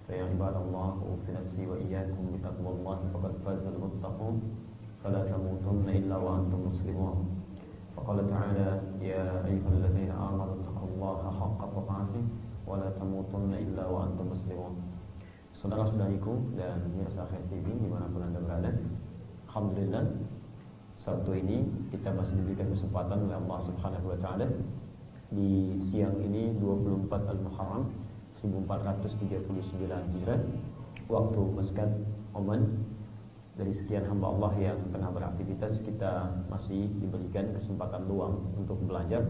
فيا عباد الله أوصي نفسي وإياكم بتقوى الله فقد فاز المتقون فلا تموتن إلا وأنتم مسلمون فقال تعالى يا أيها الذين آمنوا اتقوا الله حق تقاته ولا تموتن إلا وأنتم مسلمون. Saudara-saudariku dan pemirsa Khair TV dimanapun Anda berada, alhamdulillah Sabtu ini kita masih diberikan kesempatan oleh Allah Subhanahu wa taala di siang ini 24 Al-Muharram 1439 Hijrah waktu Muscat Oman. Dari sekian hamba Allah yang tengah beraktivitas, kita masih diberikan kesempatan luang untuk belajar.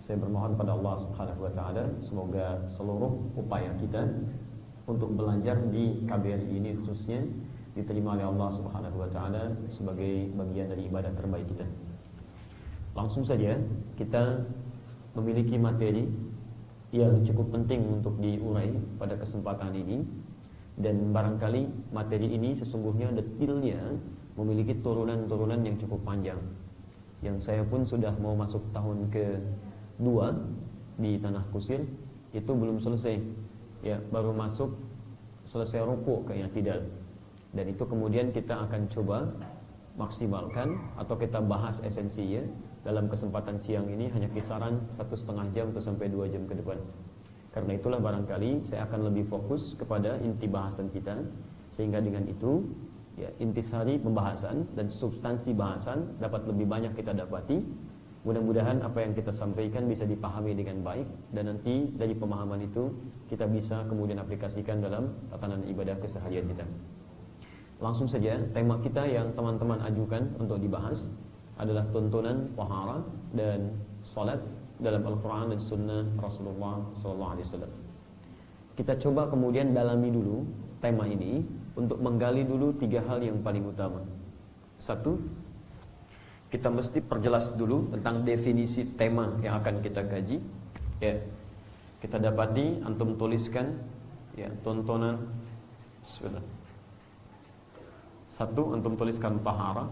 Saya bermohon pada Allah Subhanahu wa taala semoga seluruh upaya kita untuk belajar di KBRI ini khususnya diterima oleh Allah Subhanahu wa taala sebagai bagian dari ibadah terbaik kita. Langsung saja kita memiliki materi yang cukup penting untuk diurai pada kesempatan ini, dan barangkali materi ini sesungguhnya detilnya memiliki turunan-turunan yang cukup panjang, yang saya pun sudah mau masuk tahun ke-2 di Tanah Kusir itu belum selesai. Ya, baru masuk selesai ruku kayaknya tidak. Dan itu kemudian kita akan coba maksimalkan atau kita bahas esensinya dalam kesempatan siang ini, hanya kisaran 1,5 jam atau sampai 2 jam ke depan. Karena itulah barangkali saya akan lebih fokus kepada inti bahasan kita, sehingga dengan itu ya, intisari pembahasan dan substansi bahasan dapat lebih banyak kita dapati. Mudah-mudahan apa yang kita sampaikan bisa dipahami dengan baik, dan nanti dari pemahaman itu kita bisa kemudian aplikasikan dalam tatanan ibadah keseharian kita. Langsung saja, tema kita yang teman-teman ajukan untuk dibahas adalah tuntunan taharah dan salat dalam Al-Quran dan Sunnah Rasulullah SAW. Kita coba kemudian dalami dulu tema ini untuk menggali dulu 3 hal yang paling utama. 1, kita mesti perjelas dulu tentang definisi tema yang akan kita kaji. Ya, kita dapati antum tuliskan ya tuntunan. Bismillah. 1, antum tuliskan taharah.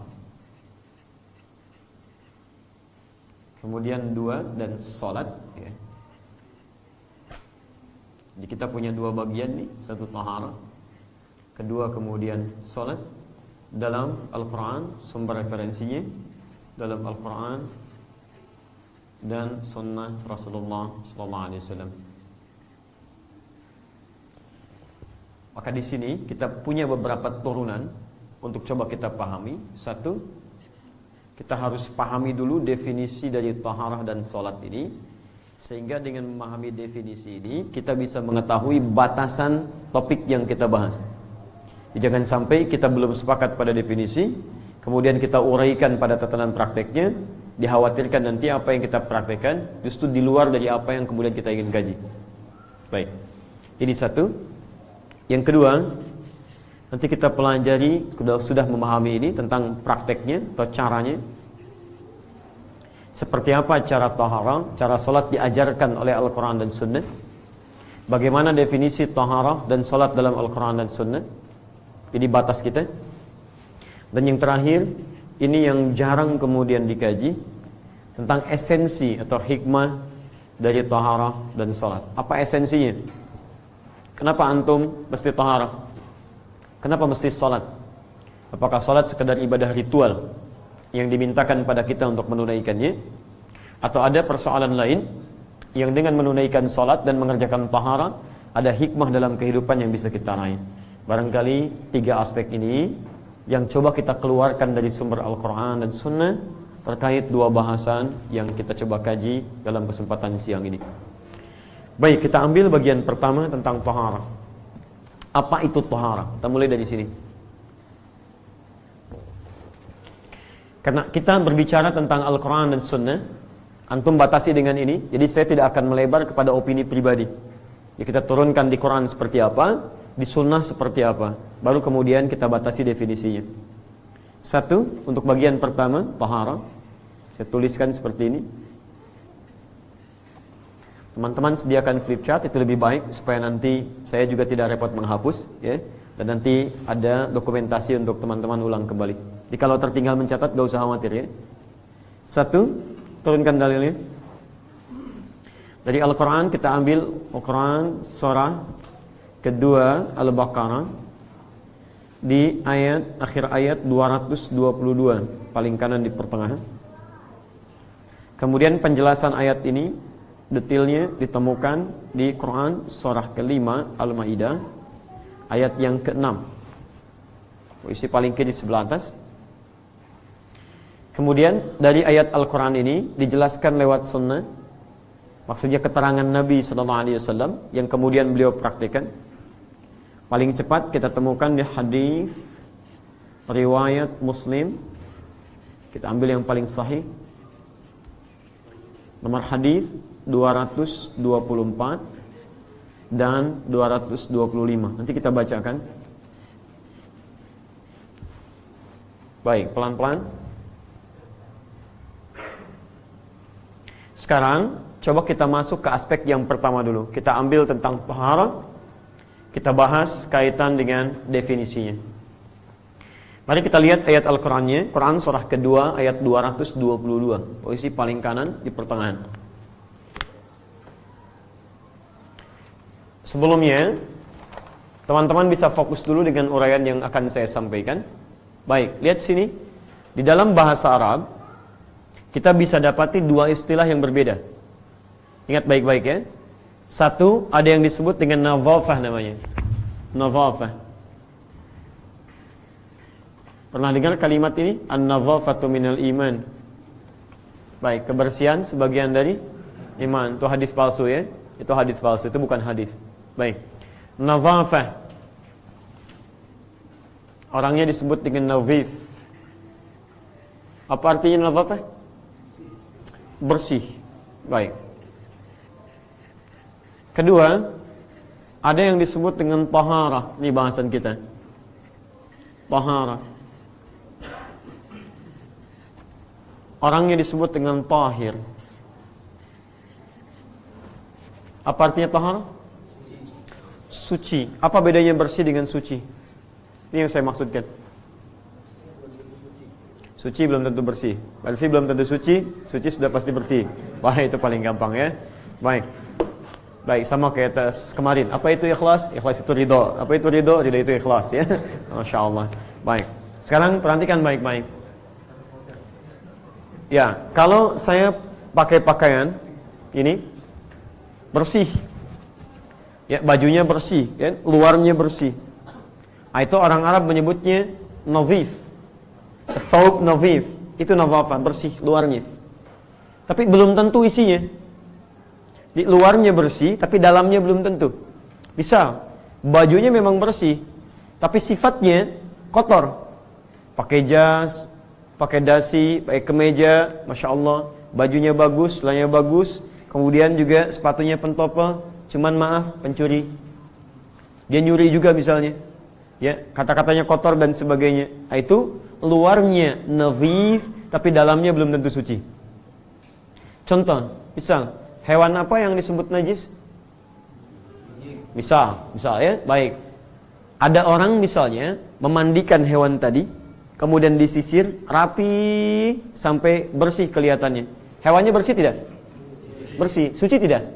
Kemudian 2 dan salat. Ya. Jadi kita punya 2 bagian nih, 1 taharah, kedua kemudian salat. Dalam Al-Quran sumber referensinya dalam Al-Quran dan Sunnah Rasulullah SAW. Maka di sini kita punya beberapa turunan untuk coba kita pahami. 1, kita harus pahami dulu definisi dari taharah dan salat ini, sehingga dengan memahami definisi ini kita bisa mengetahui batasan topik yang kita bahas. Jangan sampai kita belum sepakat pada definisi, kemudian kita uraikan pada tatanan prakteknya, dikhawatirkan nanti apa yang kita praktekkan justru di luar dari apa yang kemudian kita ingin kaji. Baik, ini 1. Yang kedua, nanti kita pelajari, sudah memahami ini tentang prakteknya atau caranya. Seperti apa cara taharah, cara salat diajarkan oleh Al-Quran dan Sunnah. Bagaimana definisi taharah dan salat dalam Al-Quran dan Sunnah. Ini batas kita. Dan yang terakhir, ini yang jarang kemudian dikaji, tentang esensi atau hikmah dari taharah dan salat. Apa esensinya? Kenapa antum mesti taharah? Kenapa mesti salat? Apakah salat sekedar ibadah ritual yang dimintakan pada kita untuk menunaikannya? Atau ada persoalan lain yang dengan menunaikan salat dan mengerjakan taharah ada hikmah dalam kehidupan yang bisa kita raih? Barangkali 3 aspek ini yang coba kita keluarkan dari sumber Al-Quran dan Sunnah terkait 2 bahasan yang kita coba kaji dalam kesempatan siang ini. Baik, kita ambil bagian pertama tentang taharah. Apa itu taharah? Kita mulai dari sini. Karena kita berbicara tentang Al-Quran dan Sunnah, antum batasi dengan ini, jadi saya tidak akan melebar kepada opini pribadi. Ya, kita turunkan di Quran seperti apa, di Sunnah seperti apa, baru kemudian kita batasi definisinya. 1, untuk bagian pertama taharah, saya tuliskan seperti ini. Teman-teman sediakan flip chart, itu lebih baik supaya nanti saya juga tidak repot menghapus, ya. Dan nanti ada dokumentasi untuk teman-teman ulang kembali. Jadi kalau tertinggal mencatat gak usah khawatir, ya. 1, turunkan dalilnya. Dari Al-Quran kita ambil Al-Quran surah kedua Al-Baqarah di akhir ayat 222, paling kanan di pertengahan. Kemudian penjelasan ayat ini detailnya ditemukan di Quran surah ke-5 Al-Maidah ayat yang ke-6. Posisi paling kiri sebelah atas. Kemudian dari ayat Al-Quran ini dijelaskan lewat sunnah, maksudnya keterangan Nabi SAW yang kemudian beliau praktikkan. Paling cepat kita temukan di hadis riwayat Muslim. Kita ambil yang paling sahih. Nomor hadis 224 dan 225. Nanti kita bacakan. Baik, pelan-pelan. Sekarang coba kita masuk ke aspek yang pertama dulu. Kita ambil tentang taharah. Kita bahas kaitan dengan definisinya. Mari kita lihat ayat Al-Qurannya. Quran surah kedua ayat 222. Posisi paling kanan di pertengahan. Sebelumnya, teman-teman bisa fokus dulu dengan uraian yang akan saya sampaikan. Baik, lihat sini. Di dalam bahasa Arab, kita bisa dapati dua istilah yang berbeda. Ingat baik-baik ya. Satu, ada yang disebut dengan nadhafah namanya. Nadhafah. Pernah dengar kalimat ini? An-nadhafatu minal iman. Baik, kebersihan sebagian dari iman. Itu hadis palsu ya. Itu hadis palsu, itu bukan hadis. Baik. Nadhafah. Orangnya disebut dengan nadhif. Apa artinya nadhafah? Bersih. Baik. Kedua, ada yang disebut dengan taharah. Ini bahasan kita. Taharah. Orangnya disebut dengan tahir. Apa artinya taharah? Suci. Apa bedanya bersih dengan suci? Ini yang saya maksudkan. Suci belum tentu bersih. Bersih belum tentu suci. Suci sudah pasti bersih. Wah, itu paling gampang ya. Baik. Baik, sama kayak tes kemarin. Apa itu ikhlas? Ikhlas itu ridho. Apa itu ridho? Ridho itu ikhlas ya. Masya Allah. Baik. Sekarang perhatikan baik-baik. Ya, kalau saya pakai pakaian ini bersih, ya bajunya bersih, ya, luarnya bersih. Itu orang Arab menyebutnya nadhif. Thawb nadhif. Itu nadhafah, bersih luarnya. Tapi belum tentu isinya. Di luarnya bersih, tapi dalamnya belum tentu. Misal, bajunya memang bersih, tapi sifatnya kotor. Pakai jas, pakai dasi, pakai kemeja, Masya Allah, bajunya bagus, celananya bagus, kemudian juga sepatunya pentopel, cuman maaf, pencuri. Dia nyuri juga misalnya. Ya, kata-katanya kotor dan sebagainya. Itu luarnya nadhif, tapi dalamnya belum tentu suci. Contoh, misal, hewan apa yang disebut najis? Misal ya, baik. Ada orang misalnya memandikan hewan tadi, kemudian disisir rapi sampai bersih kelihatannya. Hewannya bersih tidak? Bersih. Suci tidak?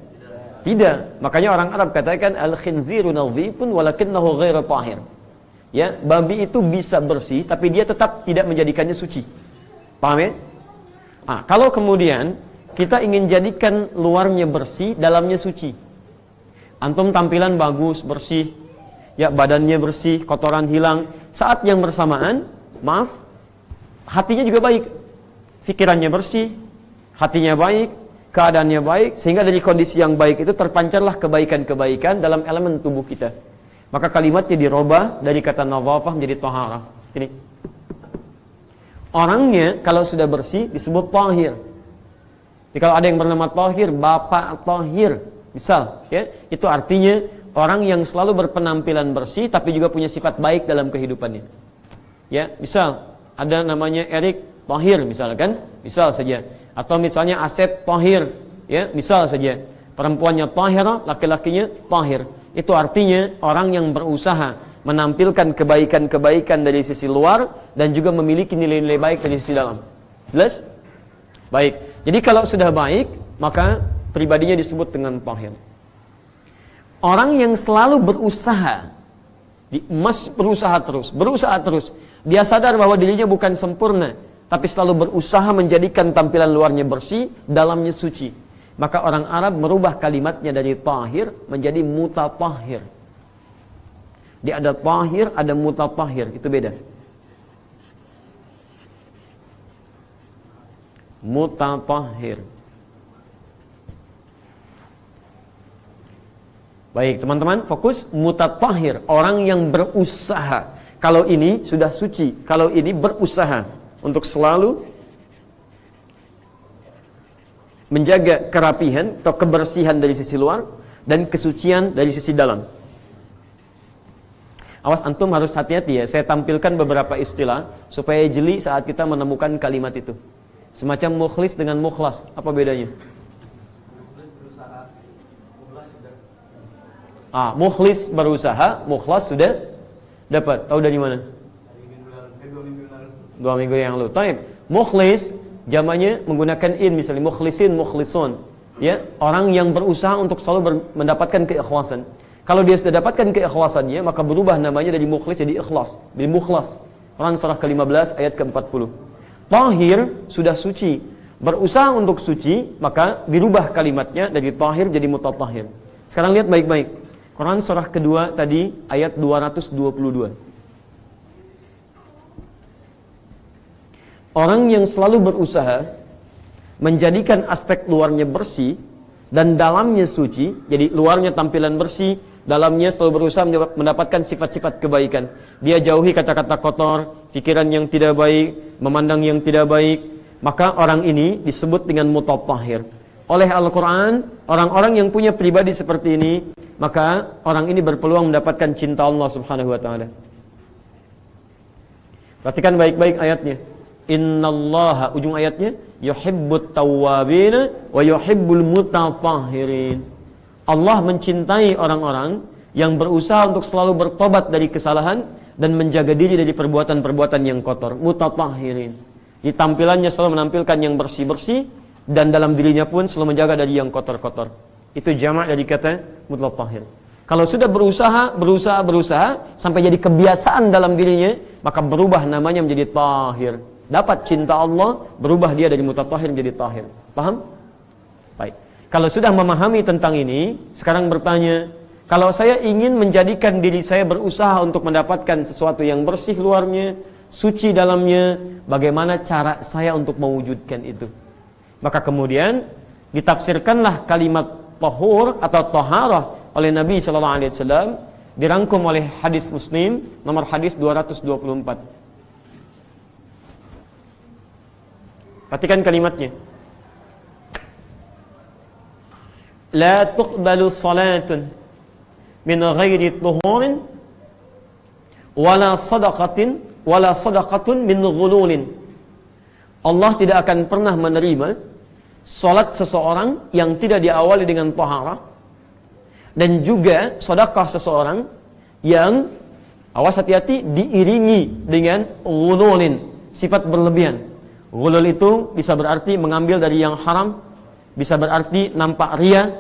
Tidak. Makanya orang Arab katakan al-khinziru nadhifun walakinnahu ghairu tahir. Ya, babi itu bisa bersih tapi dia tetap tidak menjadikannya suci. Paham ya? Kalau kemudian kita ingin jadikan luarnya bersih, dalamnya suci. Antum tampilan bagus, bersih, ya badannya bersih, kotoran hilang. Saat yang bersamaan, maaf, hatinya juga baik. Pikirannya bersih, hatinya baik, keadaannya baik, sehingga dari kondisi yang baik itu terpancarlah kebaikan-kebaikan dalam elemen tubuh kita. Maka kalimatnya dirubah dari kata nadhafah menjadi taharah. Ini. Orangnya kalau sudah bersih disebut tahir. Jadi kalau ada yang bernama Tahir, Bapak Tahir, misal, ya, itu artinya orang yang selalu berpenampilan bersih, tapi juga punya sifat baik dalam kehidupannya. Ya, misal ada namanya Erik Tahir, misalkan, misal saja, atau misalnya Asep Tahir, ya, misal saja, perempuannya Tahira, laki-lakinya Tahir. Itu artinya orang yang berusaha menampilkan kebaikan-kebaikan dari sisi luar dan juga memiliki nilai-nilai baik dari sisi dalam. Jelas? Baik. Jadi kalau sudah baik, maka pribadinya disebut dengan tahir. Orang yang selalu berusaha terus. Dia sadar bahwa dirinya bukan sempurna, tapi selalu berusaha menjadikan tampilan luarnya bersih, dalamnya suci. Maka orang Arab merubah kalimatnya dari tahir menjadi mutatahhir. Dia ada tahir, ada mutatahhir, itu beda. Mutatahhir. Baik, teman-teman, fokus mutatahhir, orang yang berusaha. Kalau ini sudah suci, kalau ini berusaha untuk selalu menjaga kerapihan atau kebersihan dari sisi luar dan kesucian dari sisi dalam. Awas, antum harus hati-hati ya. Saya tampilkan beberapa istilah supaya jeli saat kita menemukan kalimat itu. Semacam mukhlis dengan mukhlas, apa bedanya? Mukhlis berusaha, mukhlas sudah dapat. Tahu dari mana? 2 minggu yang lalu. Taib. Mukhlis jamaknya menggunakan in, misalnya mukhlisin, mukhlisun. Ya, orang yang berusaha untuk selalu mendapatkan keikhlasan. Kalau dia sudah dapatkan keikhlasannya, maka berubah namanya dari mukhlis jadi ikhlas, jadi mukhlas. Quran surah ke-15 ayat ke-40. Tahir sudah suci, berusaha untuk suci, maka dirubah kalimatnya dari tahir jadi mutatahhir. Sekarang lihat baik-baik. Quran surah kedua tadi ayat 222. Orang yang selalu berusaha menjadikan aspek luarnya bersih dan dalamnya suci, jadi luarnya tampilan bersih, dalamnya selalu berusaha mendapatkan sifat-sifat kebaikan. Dia jauhi kata-kata kotor, pikiran yang tidak baik, memandang yang tidak baik, maka orang ini disebut dengan mutatahhir. Oleh Al-Quran, orang-orang yang punya pribadi seperti ini, maka orang ini berpeluang mendapatkan cinta Allah subhanahu wa ta'ala. Perhatikan baik-baik ayatnya. Innallaha, ujung ayatnya, yuhibbut tawwabina wa yuhibbul mutatahhirin. Allah mencintai orang-orang yang berusaha untuk selalu bertobat dari kesalahan dan menjaga diri dari perbuatan-perbuatan yang kotor. Mutatahhirin. Di tampilannya selalu menampilkan yang bersih-bersih, dan dalam dirinya pun selalu menjaga dari yang kotor-kotor. Itu jamak dari kata mutatahhir. Kalau sudah berusaha sampai jadi kebiasaan dalam dirinya, maka berubah namanya menjadi tahir. Dapat cinta Allah, berubah dia dari mutatahhir menjadi tahir. Paham? Baik. Kalau sudah memahami tentang ini, sekarang bertanya, kalau saya ingin menjadikan diri saya berusaha untuk mendapatkan sesuatu yang bersih luarnya, suci dalamnya, bagaimana cara saya untuk mewujudkan itu? Maka kemudian ditafsirkanlah kalimat tahur atau taharah oleh Nabi sallallahu alaihi wasallam, dirangkum oleh hadis Muslim nomor hadis 224. Perhatikan kalimatnya. La tuqbalu salatun min ghairi tuhurin wala sadaqatun min ghululin. Allah tidak akan pernah menerima salat seseorang yang tidak diawali dengan taharah, dan juga sedekah seseorang yang, awas hati-hati, diiringi dengan ghululin, sifat berlebihan. Ghulul itu bisa berarti mengambil dari yang haram, bisa berarti nampak ria,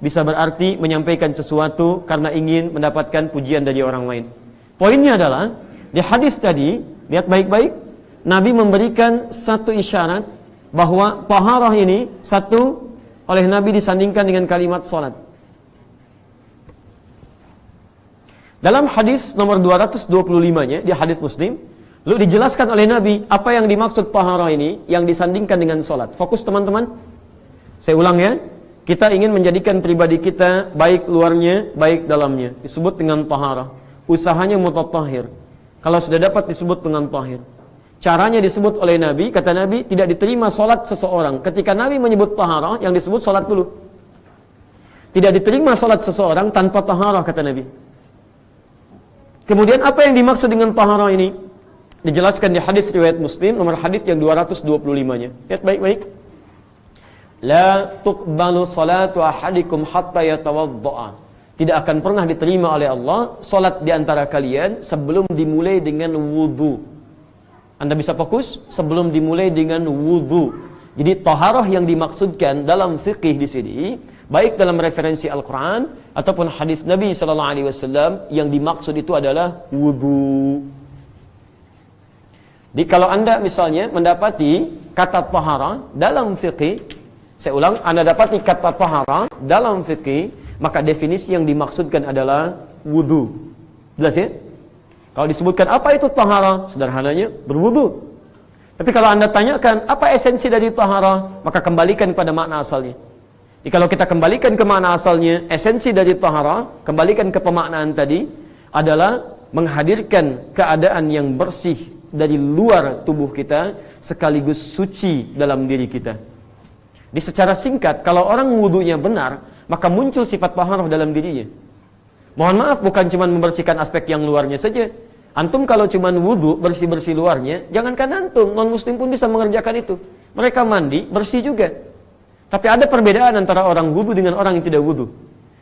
bisa berarti menyampaikan sesuatu karena ingin mendapatkan pujian dari orang lain. Poinnya adalah, di hadis tadi, lihat baik-baik, Nabi memberikan satu isyarat bahwa taharah ini satu oleh Nabi disandingkan dengan kalimat salat. Dalam hadis nomor 225-nya di hadis Muslim, lalu dijelaskan oleh Nabi apa yang dimaksud taharah ini yang disandingkan dengan salat. Fokus teman-teman. Saya ulang ya. Kita ingin menjadikan pribadi kita baik luarnya, baik dalamnya, disebut dengan taharah. Usahanya mutatahhir. Kalau sudah dapat disebut dengan tahir. Caranya disebut oleh Nabi, kata Nabi, tidak diterima solat seseorang. Ketika Nabi menyebut taharah, yang disebut solat dulu. Tidak diterima solat seseorang tanpa taharah, kata Nabi. Kemudian apa yang dimaksud dengan taharah ini? Dijelaskan di hadis riwayat Muslim, nomor hadis yang 225-nya. Lihat baik-baik. La tuqbalu salatu ahadikum hatta yatawadda'a. Tidak akan pernah diterima oleh Allah solat di antara kalian sebelum dimulai dengan wudu. Anda bisa fokus sebelum dimulai dengan wudu. Jadi taharah yang dimaksudkan dalam fikih di sini baik dalam referensi Al-Quran ataupun hadis Nabi SAW, yang dimaksud itu adalah wudu. Jadi kalau Anda misalnya mendapati kata tahara dalam fikih, saya ulang, Anda dapati kata tahara dalam fikih, maka definisi yang dimaksudkan adalah wudu. Jelas ya? Kalau disebutkan apa itu tahara, sederhananya berwudu. Tapi kalau Anda tanyakan apa esensi dari tahara, maka kembalikan pada makna asalnya. Jadi kalau kita kembalikan ke makna asalnya, esensi dari tahara, kembalikan ke pemaknaan tadi, adalah menghadirkan keadaan yang bersih dari luar tubuh kita, sekaligus suci dalam diri kita. Di secara singkat, kalau orang wudunya benar, maka muncul sifat tahara dalam dirinya. Mohon maaf, bukan cuma membersihkan aspek yang luarnya saja. Antum kalau cuma wudu, bersih-bersih luarnya, jangankan antum, non-muslim pun bisa mengerjakan itu. Mereka mandi, bersih juga. Tapi ada perbedaan antara orang wudu dengan orang yang tidak wudu.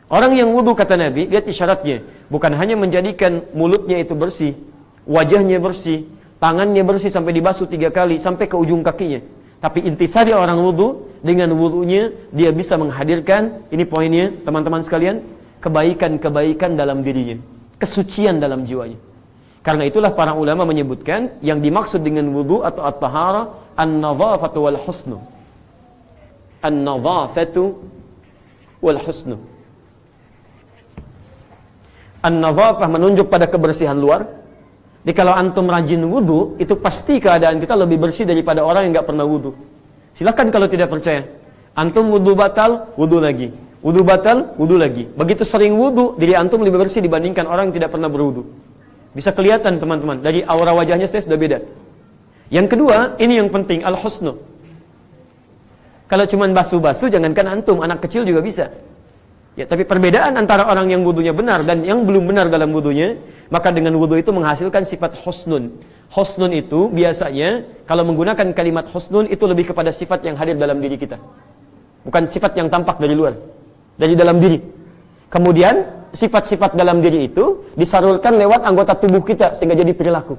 Orang yang wudu, kata Nabi, lihat isyaratnya, bukan hanya menjadikan mulutnya itu bersih, wajahnya bersih, tangannya bersih sampai dibasuh 3 kali, sampai ke ujung kakinya. Tapi intisari orang wudu, dengan wudunya, dia bisa menghadirkan, ini poinnya teman-teman sekalian, kebaikan-kebaikan dalam dirinya, kesucian dalam jiwanya. Karena itulah para ulama menyebutkan yang dimaksud dengan wudu atau at-tahara an-nadhafatu wal husnu. An-nadhafatu wal husnu. An-nadhafah menunjuk pada kebersihan luar. Jadi kalau antum rajin wudu, itu pasti keadaan kita lebih bersih daripada orang yang enggak pernah wudu. Silakan kalau tidak percaya. Antum wudu batal, wudu lagi. Wudu batal, wudu lagi. Begitu sering wudu, diri antum lebih bersih dibandingkan orang yang tidak pernah berwudu. Bisa kelihatan teman-teman, dari aura wajahnya saya sudah beda. Yang kedua, ini yang penting, al-husnu. Kalau cuma basuh-basuh, jangankan antum, anak kecil juga bisa. Ya, tapi perbedaan antara orang yang wudunya benar dan yang belum benar dalam wudunya, maka dengan wudu itu menghasilkan sifat husnun. Husnun itu biasanya, kalau menggunakan kalimat husnun, itu lebih kepada sifat yang hadir dalam diri kita. Bukan sifat yang tampak dari luar, dari dalam diri. Kemudian, sifat-sifat dalam diri itu disalurkan lewat anggota tubuh kita sehingga jadi perilaku.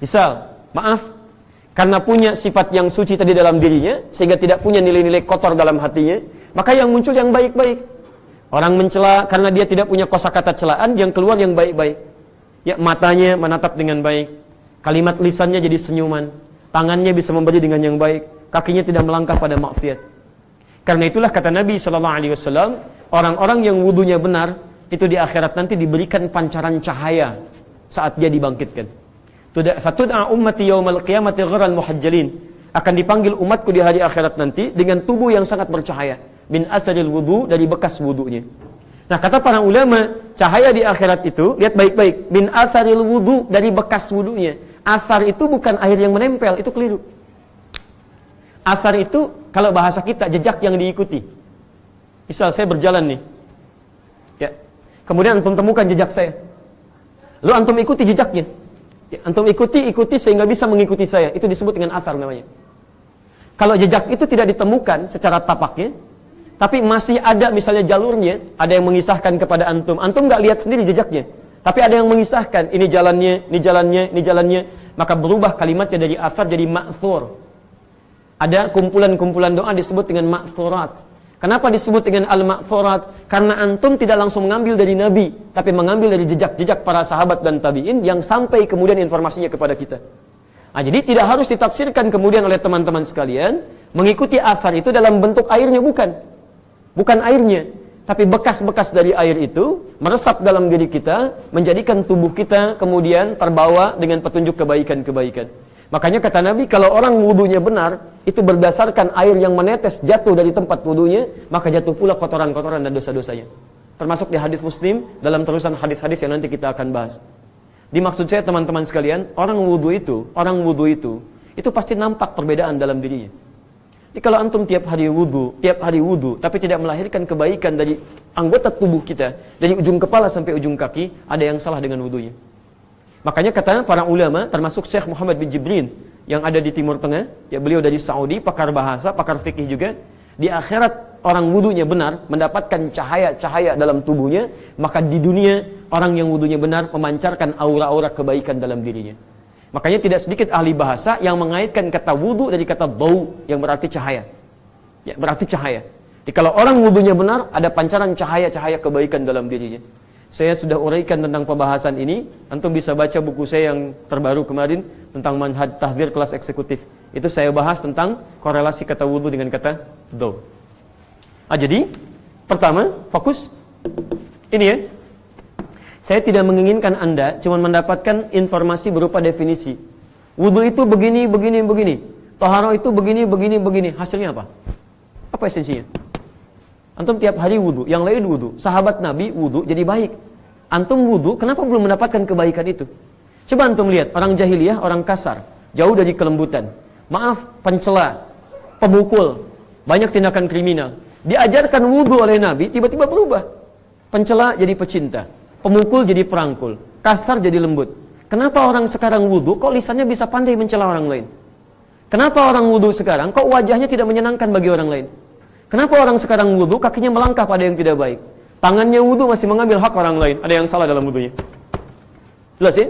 Misal, maaf, karena punya sifat yang suci tadi dalam dirinya sehingga tidak punya nilai-nilai kotor dalam hatinya, maka yang muncul yang baik-baik. Orang mencela karena dia tidak punya kosakata celaan, yang keluar yang baik-baik. Ya, matanya menatap dengan baik, kalimat lisannya jadi senyuman, tangannya bisa memberi dengan yang baik, kakinya tidak melangkah pada maksiat. Karena itulah kata Nabi SAW, orang-orang yang wudunya benar itu di akhirat nanti diberikan pancaran cahaya saat dia dibangkitkan. Fatud'a ummati yaumal qiyamati ghurran muhajjalin, akan dipanggil umatku di hari akhirat nanti dengan tubuh yang sangat bercahaya, min atharil wudu, dari bekas wudunya. Nah, kata para ulama, cahaya di akhirat itu, lihat baik-baik, min atharil wudu, dari bekas wudunya. Athar itu bukan air yang menempel, itu keliru. Athar itu kalau bahasa kita jejak yang diikuti. Misal saya berjalan nih, ya, kemudian antum temukan jejak saya, lalu antum ikuti jejaknya, ya, antum ikuti sehingga bisa mengikuti saya, itu disebut dengan athar namanya. Kalau jejak itu tidak ditemukan secara tapaknya, tapi masih ada misalnya jalurnya, ada yang mengisahkan kepada antum, antum nggak lihat sendiri jejaknya, tapi ada yang mengisahkan, ini jalannya, ini jalannya, ini jalannya, maka berubah kalimatnya dari athar jadi ma'thur. Ada kumpulan-kumpulan doa disebut dengan ma'thurat. Kenapa disebut dengan al-ma'thurat? Karena antum tidak langsung mengambil dari Nabi, tapi mengambil dari jejak-jejak para sahabat dan tabi'in yang sampai kemudian informasinya kepada kita. Nah, jadi tidak harus ditafsirkan kemudian oleh teman-teman sekalian, mengikuti athar itu dalam bentuk airnya, bukan airnya, tapi bekas-bekas dari air itu meresap dalam diri kita, menjadikan tubuh kita kemudian terbawa dengan petunjuk kebaikan-kebaikan. Makanya kata Nabi, kalau orang wudunya benar, itu berdasarkan air yang menetes jatuh dari tempat wudunya, maka jatuh pula kotoran-kotoran dan dosa-dosanya. Termasuk di hadis Muslim, dalam terusan hadis-hadis yang nanti kita akan bahas. Dimaksud saya teman-teman sekalian, orang wudu itu pasti nampak perbedaan dalam dirinya. Jadi kalau antum tiap hari wudu, tapi tidak melahirkan kebaikan dari anggota tubuh kita, dari ujung kepala sampai ujung kaki, ada yang salah dengan wudunya. Makanya kata para ulama, termasuk Syekh Muhammad bin Jibrin yang ada di Timur Tengah, ya, beliau dari Saudi, pakar bahasa, pakar fikih juga, di akhirat orang wudunya benar, mendapatkan cahaya-cahaya dalam tubuhnya, maka di dunia orang yang wudunya benar memancarkan aura-aura kebaikan dalam dirinya. Makanya tidak sedikit ahli bahasa yang mengaitkan kata wudu dari kata bau yang berarti cahaya. Ya, berarti cahaya. Jadi kalau orang wudunya benar, ada pancaran cahaya-cahaya kebaikan dalam dirinya. Saya sudah uraikan tentang pembahasan ini. Antum bisa baca buku saya yang terbaru kemarin tentang manhaj tahdzir kelas eksekutif. Itu saya bahas tentang korelasi kata wudu dengan kata do. Jadi pertama fokus ini ya. Saya tidak menginginkan Anda cuma mendapatkan informasi berupa definisi. Wudu itu begini, begini, begini. Taharah itu begini, begini, begini. Hasilnya apa? Apa esensinya? Antum tiap hari wudu, yang lain wudu. Sahabat Nabi wudu jadi baik. Antum wudu, kenapa belum mendapatkan kebaikan itu? Coba antum lihat, orang jahiliyah, orang kasar, jauh dari kelembutan. Maaf, pencela, pemukul, banyak tindakan kriminal. Diajarkan wudu oleh Nabi, tiba-tiba berubah. Pencela jadi pecinta, pemukul jadi perangkul, kasar jadi lembut. Kenapa orang sekarang wudu, kok lisannya bisa pandai mencela orang lain? Kenapa orang wudu sekarang, kok wajahnya tidak menyenangkan bagi orang lain? Kenapa orang sekarang wudu, kakinya melangkah pada yang tidak baik? Tangannya wudu masih mengambil hak orang lain. Ada yang salah dalam wudunya. Jelas ya?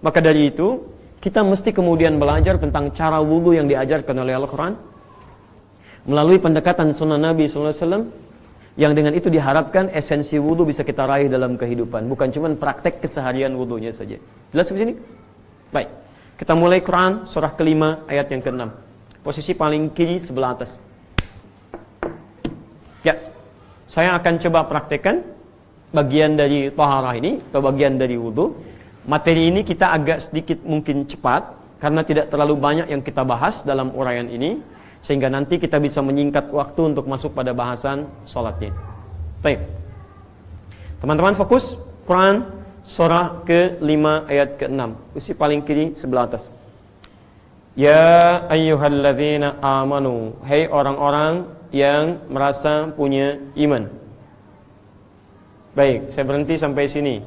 Maka dari itu, kita mesti kemudian belajar tentang cara wudu yang diajarkan oleh Al-Quran. Melalui pendekatan sunnah Nabi SAW. Yang dengan itu diharapkan esensi wudu bisa kita raih dalam kehidupan. Bukan cuma praktek keseharian wudunya saja. Jelas di sini? Baik. Kita mulai Quran, surah kelima, ayat yang ke-6. Posisi paling kiri sebelah atas. Ya, saya akan coba praktekkan bagian dari taharah ini atau bagian dari wudu. Materi ini kita agak sedikit mungkin cepat karena tidak terlalu banyak yang kita bahas dalam uraian ini, sehingga nanti kita bisa menyingkat waktu untuk masuk pada bahasan sholatnya. Baik, teman-teman fokus Quran surah ke-5 ayat ke-6, posisi paling kiri sebelah atas. Ya ayyuhalladzina amanu, hai orang-orang yang merasa punya iman. Baik, saya berhenti sampai sini.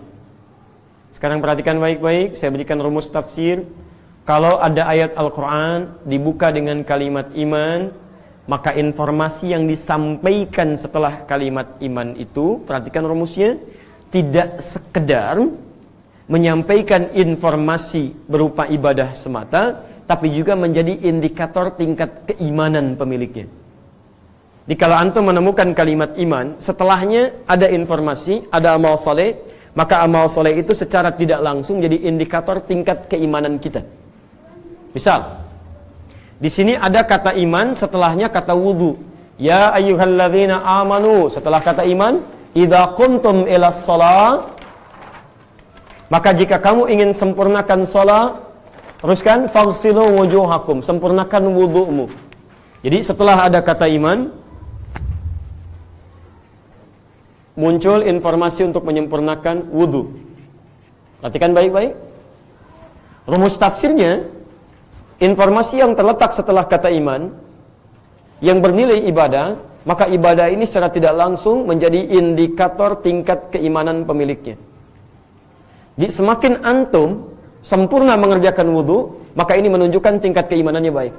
Sekarang perhatikan baik-baik, saya berikan rumus tafsir. Kalau ada ayat Al-Quran dibuka dengan kalimat iman, maka informasi yang disampaikan setelah kalimat iman itu, perhatikan rumusnya, tidak sekedar menyampaikan informasi berupa ibadah semata, tapi juga menjadi indikator tingkat keimanan pemiliknya. Jadi kalau antum menemukan kalimat iman, setelahnya ada informasi, ada amal soleh, maka amal soleh itu secara tidak langsung jadi indikator tingkat keimanan kita. Misal, di sini ada kata iman, setelahnya kata wudu. Ya ayyuhalladzina amanu, setelah kata iman, idza qumtum ilas shalah, maka jika kamu ingin sempurnakan salat, teruskan faghsilu wujuhakum, sempurnakan wudu'mu. Jadi setelah ada kata iman, muncul informasi untuk menyempurnakan wudu. Perhatikan baik-baik. Rumus tafsirnya, informasi yang terletak setelah kata iman yang bernilai ibadah, maka ibadah ini secara tidak langsung menjadi indikator tingkat keimanan pemiliknya. Jadi semakin antum sempurna mengerjakan wudu, maka ini menunjukkan tingkat keimanannya baik.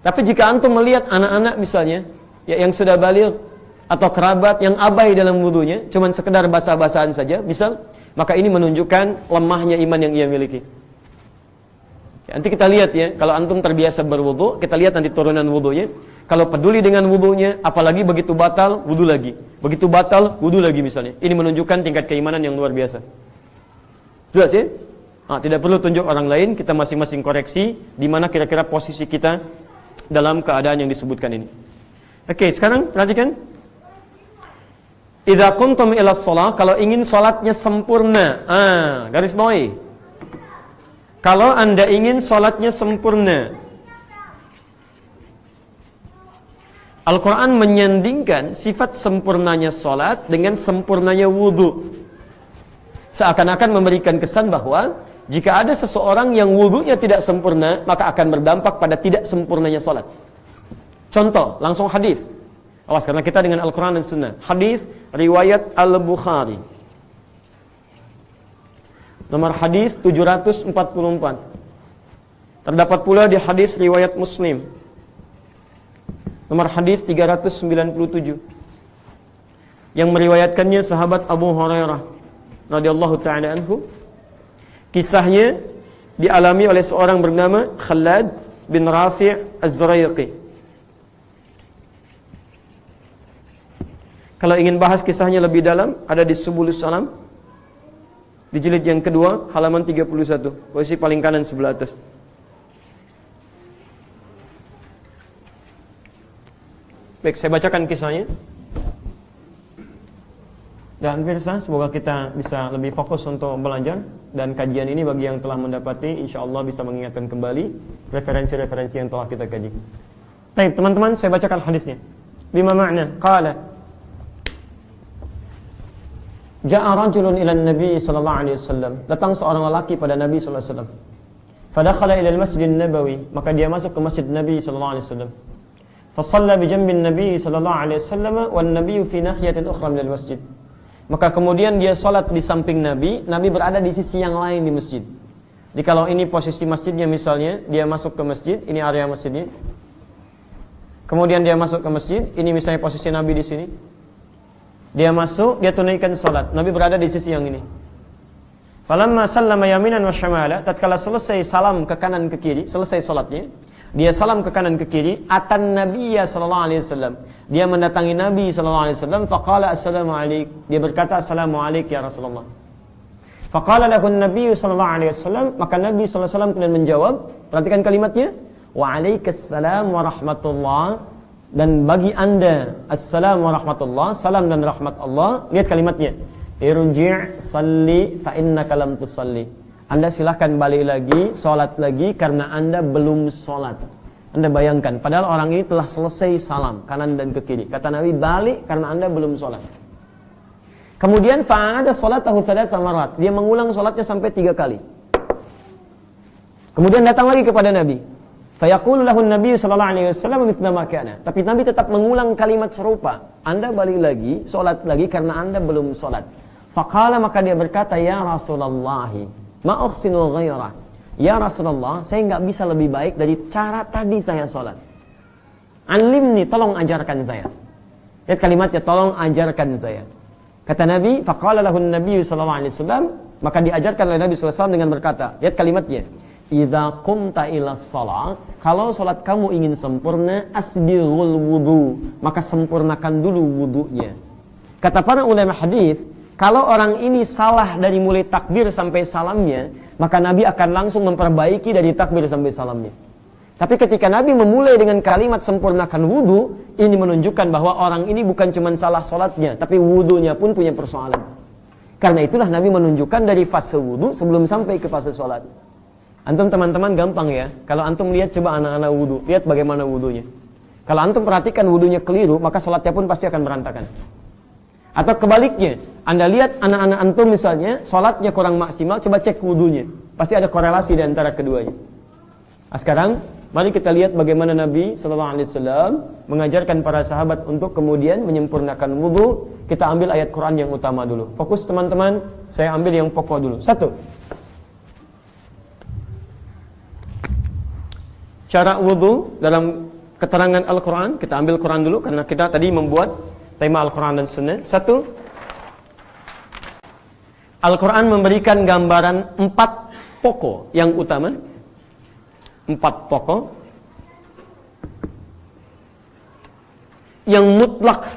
Tapi jika antum melihat anak-anak misalnya, ya, yang sudah baligh atau kerabat yang abai dalam wudunya, cuman sekedar basah-basahan saja, misal, maka ini menunjukkan lemahnya iman yang ia miliki. Ya, nanti kita lihat ya, kalau antum terbiasa berwudu, kita lihat nanti turunan wudunya. Kalau peduli dengan wudunya, apalagi begitu batal, wudu lagi. Begitu batal, wudu lagi misalnya. Ini menunjukkan tingkat keimanan yang luar biasa. Jelas ya? Tidak perlu tunjuk orang lain, kita masing-masing koreksi di mana kira-kira posisi kita dalam keadaan yang disebutkan ini. Oke, sekarang perhatikan. Idza kuntum ilas shalah, kalau ingin salatnya sempurna. Garis bawahi. Kalau Anda ingin salatnya sempurna. Al-Quran menyandingkan sifat sempurnanya salat dengan sempurnanya wudu. Seakan-akan memberikan kesan bahwa jika ada seseorang yang wudunya tidak sempurna, maka akan berdampak pada tidak sempurnanya salat. Contoh, langsung hadis. Awas, karena kita dengan Al-Quran dan Sunnah. Hadis riwayat Al-Bukhari. Nomor hadis 744. Terdapat pula di hadis riwayat Muslim. Nomor hadis 397. Yang meriwayatkannya sahabat Abu Hurairah radhiyallahu ta'ala anhu. Kisahnya dialami oleh seorang bernama Khalad bin Rafi' Az-Zuraiqi. Kalau ingin bahas kisahnya lebih dalam, ada di Subulus Salam di jilid yang kedua, halaman 31, posisi paling kanan sebelah atas. Baik, saya bacakan kisahnya. Dan pemirsa, semoga kita bisa lebih fokus untuk belajar. Dan kajian ini bagi yang telah mendapati, insya Allah bisa mengingatkan kembali referensi-referensi yang telah kita kaji. Baik, teman-teman, saya bacakan hadisnya. Bima ma'na, qala Ja'a rajulun ila Nabi sallallahu alaihi wasallam. Datang seorang lelaki pada Nabi sallallahu alaihi wasallam. Fadakhala ila al-Masjid Nabawi, maka dia masuk ke Masjid Nabi sallallahu alaihi wasallam. Fa shalla bi janbi Nabi sallallahu alaihi wasallam wan Nabi fi nahiyatin ukhra min al-masjid. Maka kemudian dia salat di samping Nabi, Nabi berada di sisi yang lain di masjid. Jadi kalau ini posisi masjidnya misalnya, dia masuk ke masjid, ini area masjidnya. Kemudian dia masuk ke masjid, ini misalnya posisi Nabi di sini. Dia masuk, dia tunaikan salat. Nabi berada di sisi yang ini. Falamma sallama yaminan wa syamala, tatkala selesai salam ke kanan ke kiri, selesai salatnya, dia salam ke kanan ke kiri, atan Nabiyya sallallahu alaihi wasallam. Dia mendatangi Nabi sallallahu alaihi wasallam, faqala assalamu alaik. Dia berkata assalamu alaik ya Rasulullah. Faqala lahu an-nabiy sallallahu alaihi wasallam, maka Nabi sallallahu alaihi wasallam kemudian menjawab, perhatikan kalimatnya, wa alaikassalam wa rahmatullah. Dan bagi anda assalamu warahmatullah, salam dan rahmat Allah. Lihat kalimatnya, irji' salli fa innaka lam tusalli. Anda silahkan balik lagi, salat lagi karena anda belum salat. Anda bayangkan, padahal orang ini telah selesai salam kanan dan ke kiri. Kata Nabi, balik karena anda belum salat. Kemudian fa'ada salatahu thalatha marat. Dia mengulang salatnya sampai 3 kali. Kemudian datang lagi kepada Nabi. Fayaqulu lahu an-nabiy sallallahu alaihi wasallam mithla ma kana. Tapi Nabi tetap mengulang kalimat serupa. Anda balik lagi, salat lagi karena anda belum salat. Faqala, maka dia berkata, ya Rasulullah, ma uhsinu ghairah. Ya Rasulullah, saya enggak bisa lebih baik dari cara tadi saya salat. Alimni, tolong ajarkan saya. Lihat kalimatnya, tolong ajarkan saya. Kata Nabi, faqala lahu an-nabiy sallallahu alaihi wasallam, maka diajarkan oleh Nabi sallallahu alaihi wasallam dengan berkata, lihat kalimatnya, idza qumta ila shalah, kalau salat kamu ingin sempurna, asbighul wudu, maka sempurnakan dulu wudunya. Kata para ulama hadis, kalau orang ini salah dari mulai takbir sampai salamnya, maka Nabi akan langsung memperbaiki dari takbir sampai salamnya. Tapi ketika Nabi memulai dengan kalimat sempurnakan wudu, ini menunjukkan bahwa orang ini bukan cuma salah salatnya, tapi wudunya pun punya persoalan. Karena itulah Nabi menunjukkan dari fase wudu sebelum sampai ke fase salat. Antum teman-teman gampang ya, kalau antum lihat coba anak-anak wudu, lihat bagaimana wudunya. Kalau antum perhatikan wudunya keliru, maka salatnya pun pasti akan berantakan. Atau kebaliknya, anda lihat anak-anak antum misalnya, salatnya kurang maksimal, coba cek wudunya. Pasti ada korelasi di antara keduanya. Nah, sekarang, mari kita lihat bagaimana Nabi SAW mengajarkan para sahabat untuk kemudian menyempurnakan wudu. Kita ambil ayat Quran yang utama dulu. Fokus teman-teman, saya ambil yang pokok dulu. 1. Cara wudu dalam keterangan Al-Quran, kita ambil Quran dulu karena kita tadi membuat tema Al-Quran dan Sunnah. 1. Al-Quran memberikan gambaran 4 pokok yang utama. 4 pokok yang mutlak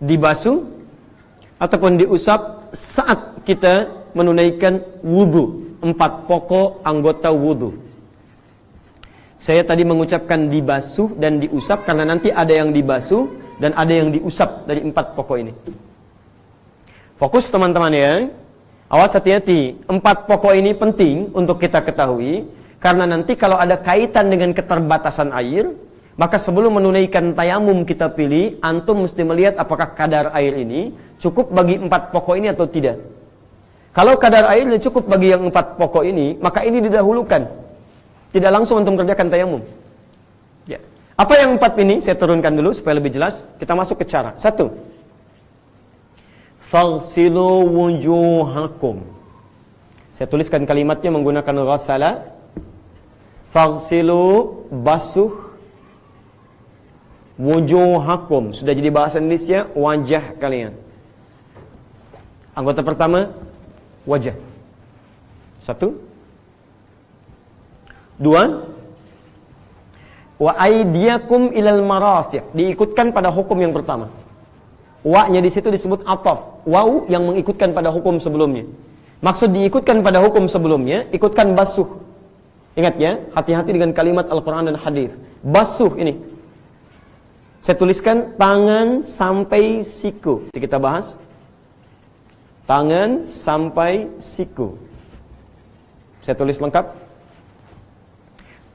dibasuh ataupun diusap saat kita menunaikan wudu. 4 pokok anggota wudu. Saya tadi mengucapkan dibasuh dan diusap karena nanti ada yang dibasuh dan ada yang diusap dari 4 pokok ini. Fokus teman-teman ya. Awas hati-hati. 4 pokok ini penting untuk kita ketahui karena nanti kalau ada kaitan dengan keterbatasan air, maka sebelum menunaikan tayamum kita pilih, antum mesti melihat apakah kadar air ini cukup bagi 4 pokok ini atau tidak. Kalau kadar airnya cukup bagi yang 4 pokok ini, maka ini didahulukan. Tidak langsung untuk mengerjakan tayamum. Ya. Apa yang 4 ini? Saya turunkan dulu supaya lebih jelas. Kita masuk ke cara. 1. Faghsilu wujuhakum. Saya tuliskan kalimatnya menggunakan ghasala. Faghsilu, basuh. Wujuhakum. Sudah jadi bahasa Indonesia, wajah kalian. Anggota pertama, wajah. 1. 2. Wa aydiyakum ilal marafiq. Diikutkan pada hukum yang pertama. Wa-nya di situ disebut ataf. Waw yang mengikutkan pada hukum sebelumnya. Maksud diikutkan pada hukum sebelumnya, ikutkan basuh. Ingat ya, hati-hati dengan kalimat Al-Quran dan hadis. Basuh ini. Saya tuliskan tangan sampai siku. Jadi kita bahas. Tangan sampai siku. Saya tulis lengkap.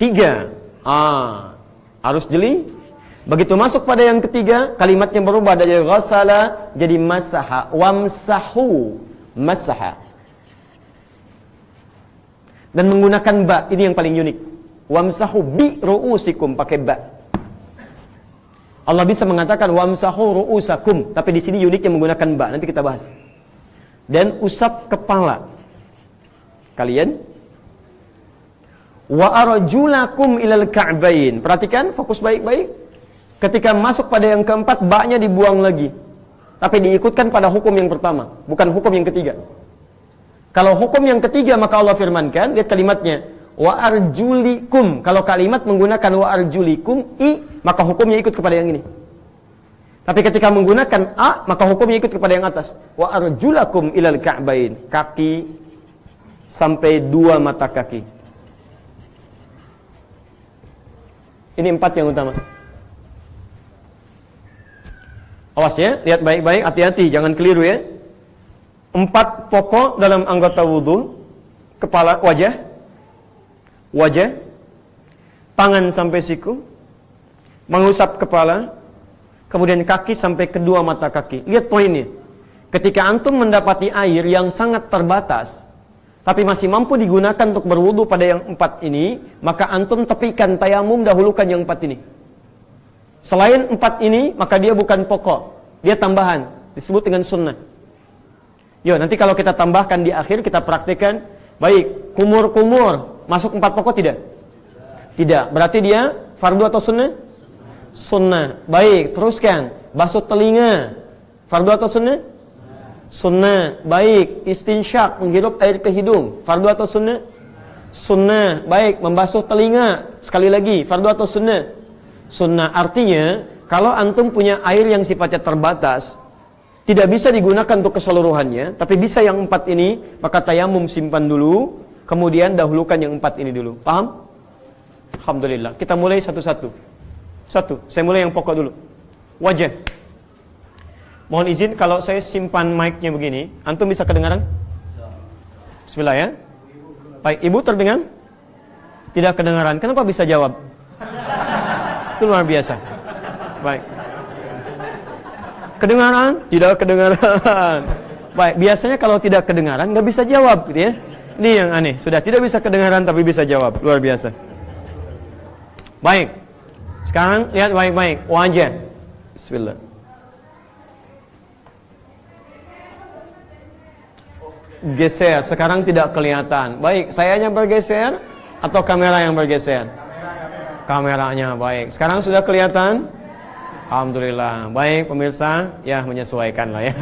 3. Harus jeli. Begitu masuk pada yang ketiga, kalimatnya berubah dari ghasala jadi masaha. Wamsahu. Masaha. Dan menggunakan ba, ini yang paling unik. Wamsahu bi ru'usikum, pakai ba. Allah bisa mengatakan wamsahu ru'usakum, tapi di sini uniknya menggunakan ba. Nanti kita bahas. Dan usap kepala kalian. Wa arjulakum ilal ka'bain. Perhatikan, fokus baik-baik. Ketika masuk pada yang keempat, ba-nya dibuang lagi. Tapi diikutkan pada hukum yang pertama, bukan hukum yang ketiga. Kalau hukum yang ketiga maka Allah firmankan, lihat kalimatnya, wa arjulikum. Kalau kalimat menggunakan wa arjulikum i, maka hukumnya ikut kepada yang ini. Tapi ketika menggunakan a, maka hukumnya ikut kepada yang atas. Wa arjulakum ilal ka'bain. Kaki sampai 2 mata kaki. Ini 4 yang utama. Awas ya, lihat baik-baik, hati-hati, jangan keliru ya. 4 pokok dalam anggota wudhu. Kepala, wajah, tangan sampai siku, mengusap kepala, kemudian kaki sampai kedua mata kaki. Lihat poinnya. Ketika antum mendapati air yang sangat terbatas, tapi masih mampu digunakan untuk berwudu pada yang 4 ini, maka antum tepikan tayamum, dahulukan yang 4 ini. Selain 4 ini, maka dia bukan pokok, dia tambahan, disebut dengan sunnah. Yo, nanti kalau kita tambahkan di akhir, kita praktikkan. Baik, kumur-kumur masuk 4 pokok tidak? Tidak. Berarti dia fardu atau sunnah? Sunnah. Baik, teruskan. Basuh telinga, fardu atau sunnah? Sunnah. Baik, istinsyak, menghirup air ke hidung, fardu atau sunnah? Sunnah. Baik, membasuh telinga, sekali lagi, fardu atau sunnah? Sunnah. Artinya, kalau antum punya air yang sifatnya terbatas, tidak bisa digunakan untuk keseluruhannya, tapi bisa yang 4 ini, maka tayamum simpan dulu, kemudian dahulukan yang 4 ini dulu. Paham? Alhamdulillah. Kita mulai satu-satu. Saya mulai yang pokok dulu. Wajah. Mohon izin kalau saya simpan mic-nya begini, antum bisa kedengaran? Bismillah ya. Baik, ibu terdengar? Tidak kedengaran. Kenapa bisa jawab? Itu luar biasa. Baik. Kedengaran? Tidak kedengaran. Baik, biasanya kalau tidak kedengaran nggak bisa jawab gitu ya. Ini yang aneh, sudah tidak bisa kedengaran tapi bisa jawab. Luar biasa. Baik. Sekarang lihat baik-baik wajah. Bismillah. Geser, sekarang tidak kelihatan. Baik, sayanya bergeser atau kamera yang bergeser? Kameranya, baik. Sekarang sudah kelihatan? Alhamdulillah. Baik pemirsa, ya menyesuaikan lah ya.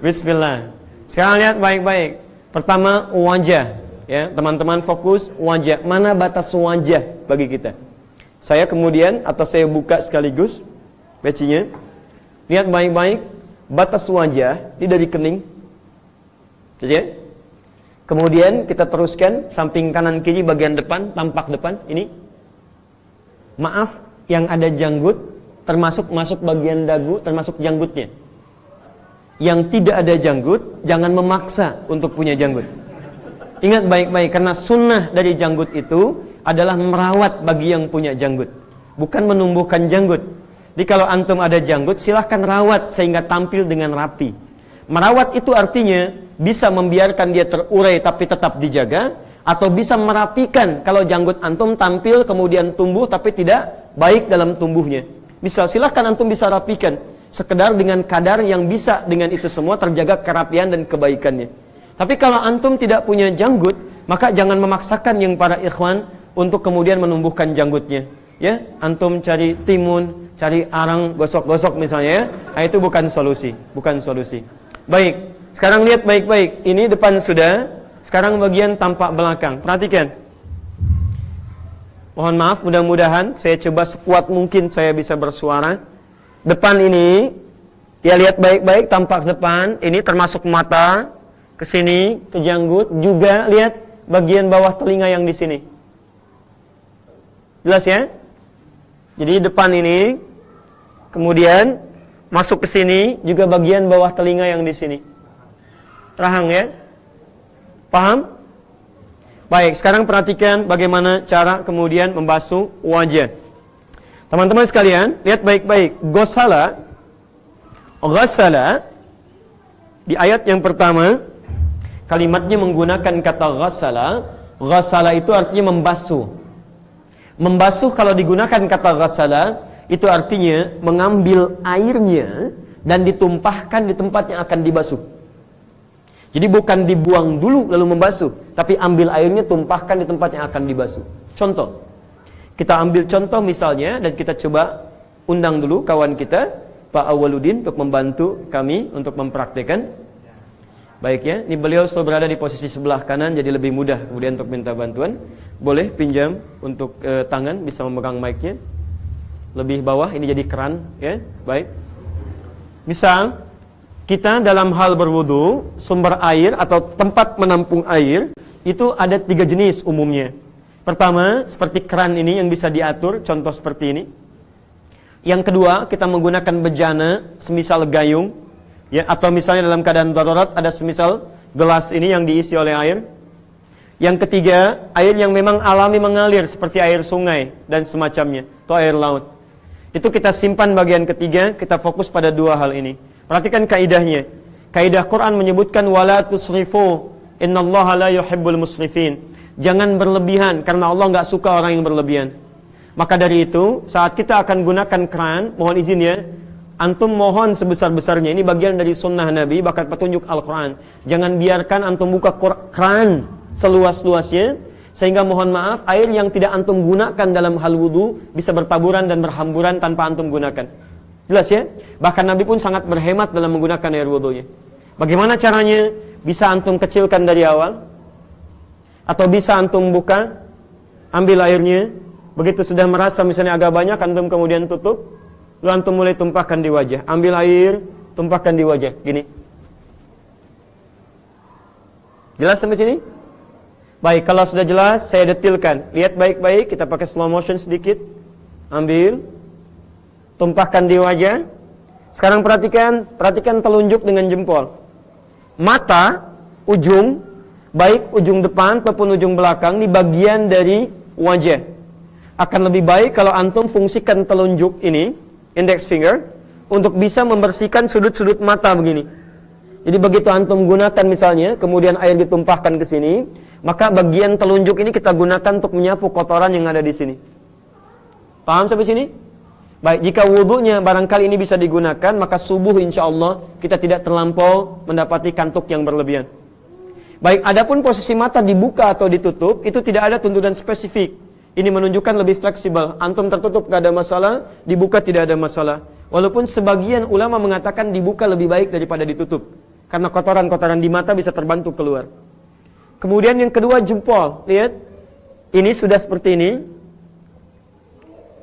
Bismillah. Sekarang lihat baik-baik. Pertama wajah, ya teman-teman fokus wajah. Mana batas wajah bagi kita? Saya kemudian atau saya buka sekaligus pecinya. Lihat baik-baik batas wajah ini dari kening. Ya. Kemudian kita teruskan samping kanan kiri bagian depan, tampak depan ini. Maaf, yang ada janggut termasuk masuk bagian dagu, termasuk janggutnya. Yang tidak ada janggut jangan memaksa untuk punya janggut. Ingat baik-baik, karena sunnah dari janggut itu adalah merawat bagi yang punya janggut, bukan menumbuhkan janggut. Jadi kalau antum ada janggut, silahkan rawat sehingga tampil dengan rapi. Merawat itu artinya bisa membiarkan dia terurai tapi tetap dijaga, atau bisa merapikan kalau janggut antum tampil kemudian tumbuh tapi tidak baik dalam tumbuhnya. Misal silahkan antum bisa rapikan sekedar dengan kadar yang bisa dengan itu semua terjaga kerapian dan kebaikannya. Tapi kalau antum tidak punya janggut, maka jangan memaksakan yang para ikhwan untuk kemudian menumbuhkan janggutnya. Ya, antum cari timun, cari arang, gosok-gosok misalnya ya. Nah, itu bukan solusi, bukan solusi. Baik, sekarang lihat baik-baik. Ini depan sudah, sekarang bagian tampak belakang. Perhatikan. Mohon maaf, mudah-mudahan saya coba sekuat mungkin saya bisa bersuara. depan ini, ya lihat baik-baik tampak depan, ini termasuk mata, ke sini, ke janggut, juga lihat bagian bawah telinga yang di sini. Jelas ya? Jadi depan ini, kemudian masuk ke sini, juga bagian bawah telinga yang di sini. Terang ya? Paham? Baik, sekarang perhatikan bagaimana cara kemudian membasuh wajah. Teman-teman sekalian, lihat baik-baik. Ghasala di ayat yang pertama, kalimatnya menggunakan kata ghasala. Ghasala itu artinya membasuh. Membasuh kalau digunakan kata ghasala, itu artinya mengambil airnya dan ditumpahkan di tempat yang akan dibasuh. Jadi bukan dibuang dulu lalu membasuh, tapi ambil airnya tumpahkan di tempat yang akan dibasuh. Contoh, kita ambil contoh misalnya dan kita coba undang dulu kawan kita, Pak Awaludin, untuk membantu kami untuk mempraktikkan. Baik ya, ini beliau selalu berada di posisi sebelah kanan, jadi lebih mudah kemudian untuk minta bantuan. Boleh pinjam untuk tangan, bisa memegang mic-nya. Lebih bawah, ini jadi keran ya. Baik. Misal kita dalam hal berwudu, sumber air atau tempat menampung air itu ada 3 jenis umumnya. Pertama, seperti keran ini yang bisa diatur, contoh seperti ini. Yang kedua, kita menggunakan bejana, semisal gayung, ya, atau misalnya dalam keadaan darurat ada semisal gelas ini yang diisi oleh air. Yang ketiga, air yang memang alami mengalir seperti air sungai dan semacamnya, atau air laut. Itu kita simpan bagian ketiga, kita fokus pada 2 hal ini. Perhatikan kaidahnya. Kaidah Quran menyebutkan wala tusrifu, innallaha la yuhibbul musrifin. Jangan berlebihan, karena Allah nggak suka orang yang berlebihan. Maka dari itu, saat kita akan gunakan keran, mohon izin ya, antum mohon sebesar-besarnya. Ini bagian dari sunnah Nabi, bahkan petunjuk Al-Quran. Jangan biarkan antum buka keran seluas-luasnya, sehingga mohon maaf, air yang tidak antum gunakan dalam hal wudu bisa bertaburan dan berhamburan tanpa antum gunakan. Jelas ya? Bahkan Nabi pun sangat berhemat dalam menggunakan air wudunya. Bagaimana caranya? Bisa antum kecilkan dari awal, atau bisa antum buka, ambil airnya, begitu sudah merasa misalnya agak banyak, antum kemudian tutup, lalu antum mulai tumpahkan di wajah. Ambil air, tumpahkan di wajah, gini. Jelas sampai sini? Baik, kalau sudah jelas, saya detilkan. Lihat baik-baik, kita pakai slow motion sedikit. Ambil, tumpahkan di wajah. Sekarang perhatikan telunjuk dengan jempol. Mata, ujung, baik ujung depan ataupun ujung belakang, di bagian dari wajah. Akan lebih baik kalau antum fungsikan telunjuk ini, index finger, untuk bisa membersihkan sudut-sudut mata begini. Jadi begitu antum gunakan misalnya, kemudian air ditumpahkan ke sini, maka bagian telunjuk ini kita gunakan untuk menyapu kotoran yang ada di sini. Paham sampai sini? Baik, jika wudunya barangkali ini bisa digunakan, maka subuh insya Allah kita tidak terlampau mendapati kantuk yang berlebihan. Baik, adapun posisi mata dibuka atau ditutup, itu tidak ada tuntunan spesifik. Ini menunjukkan lebih fleksibel. Antum tertutup tidak ada masalah, dibuka tidak ada masalah. Walaupun sebagian ulama mengatakan dibuka lebih baik daripada ditutup, karena kotoran-kotoran di mata bisa terbantu keluar. Kemudian yang kedua, jempol. Lihat, ini sudah seperti ini.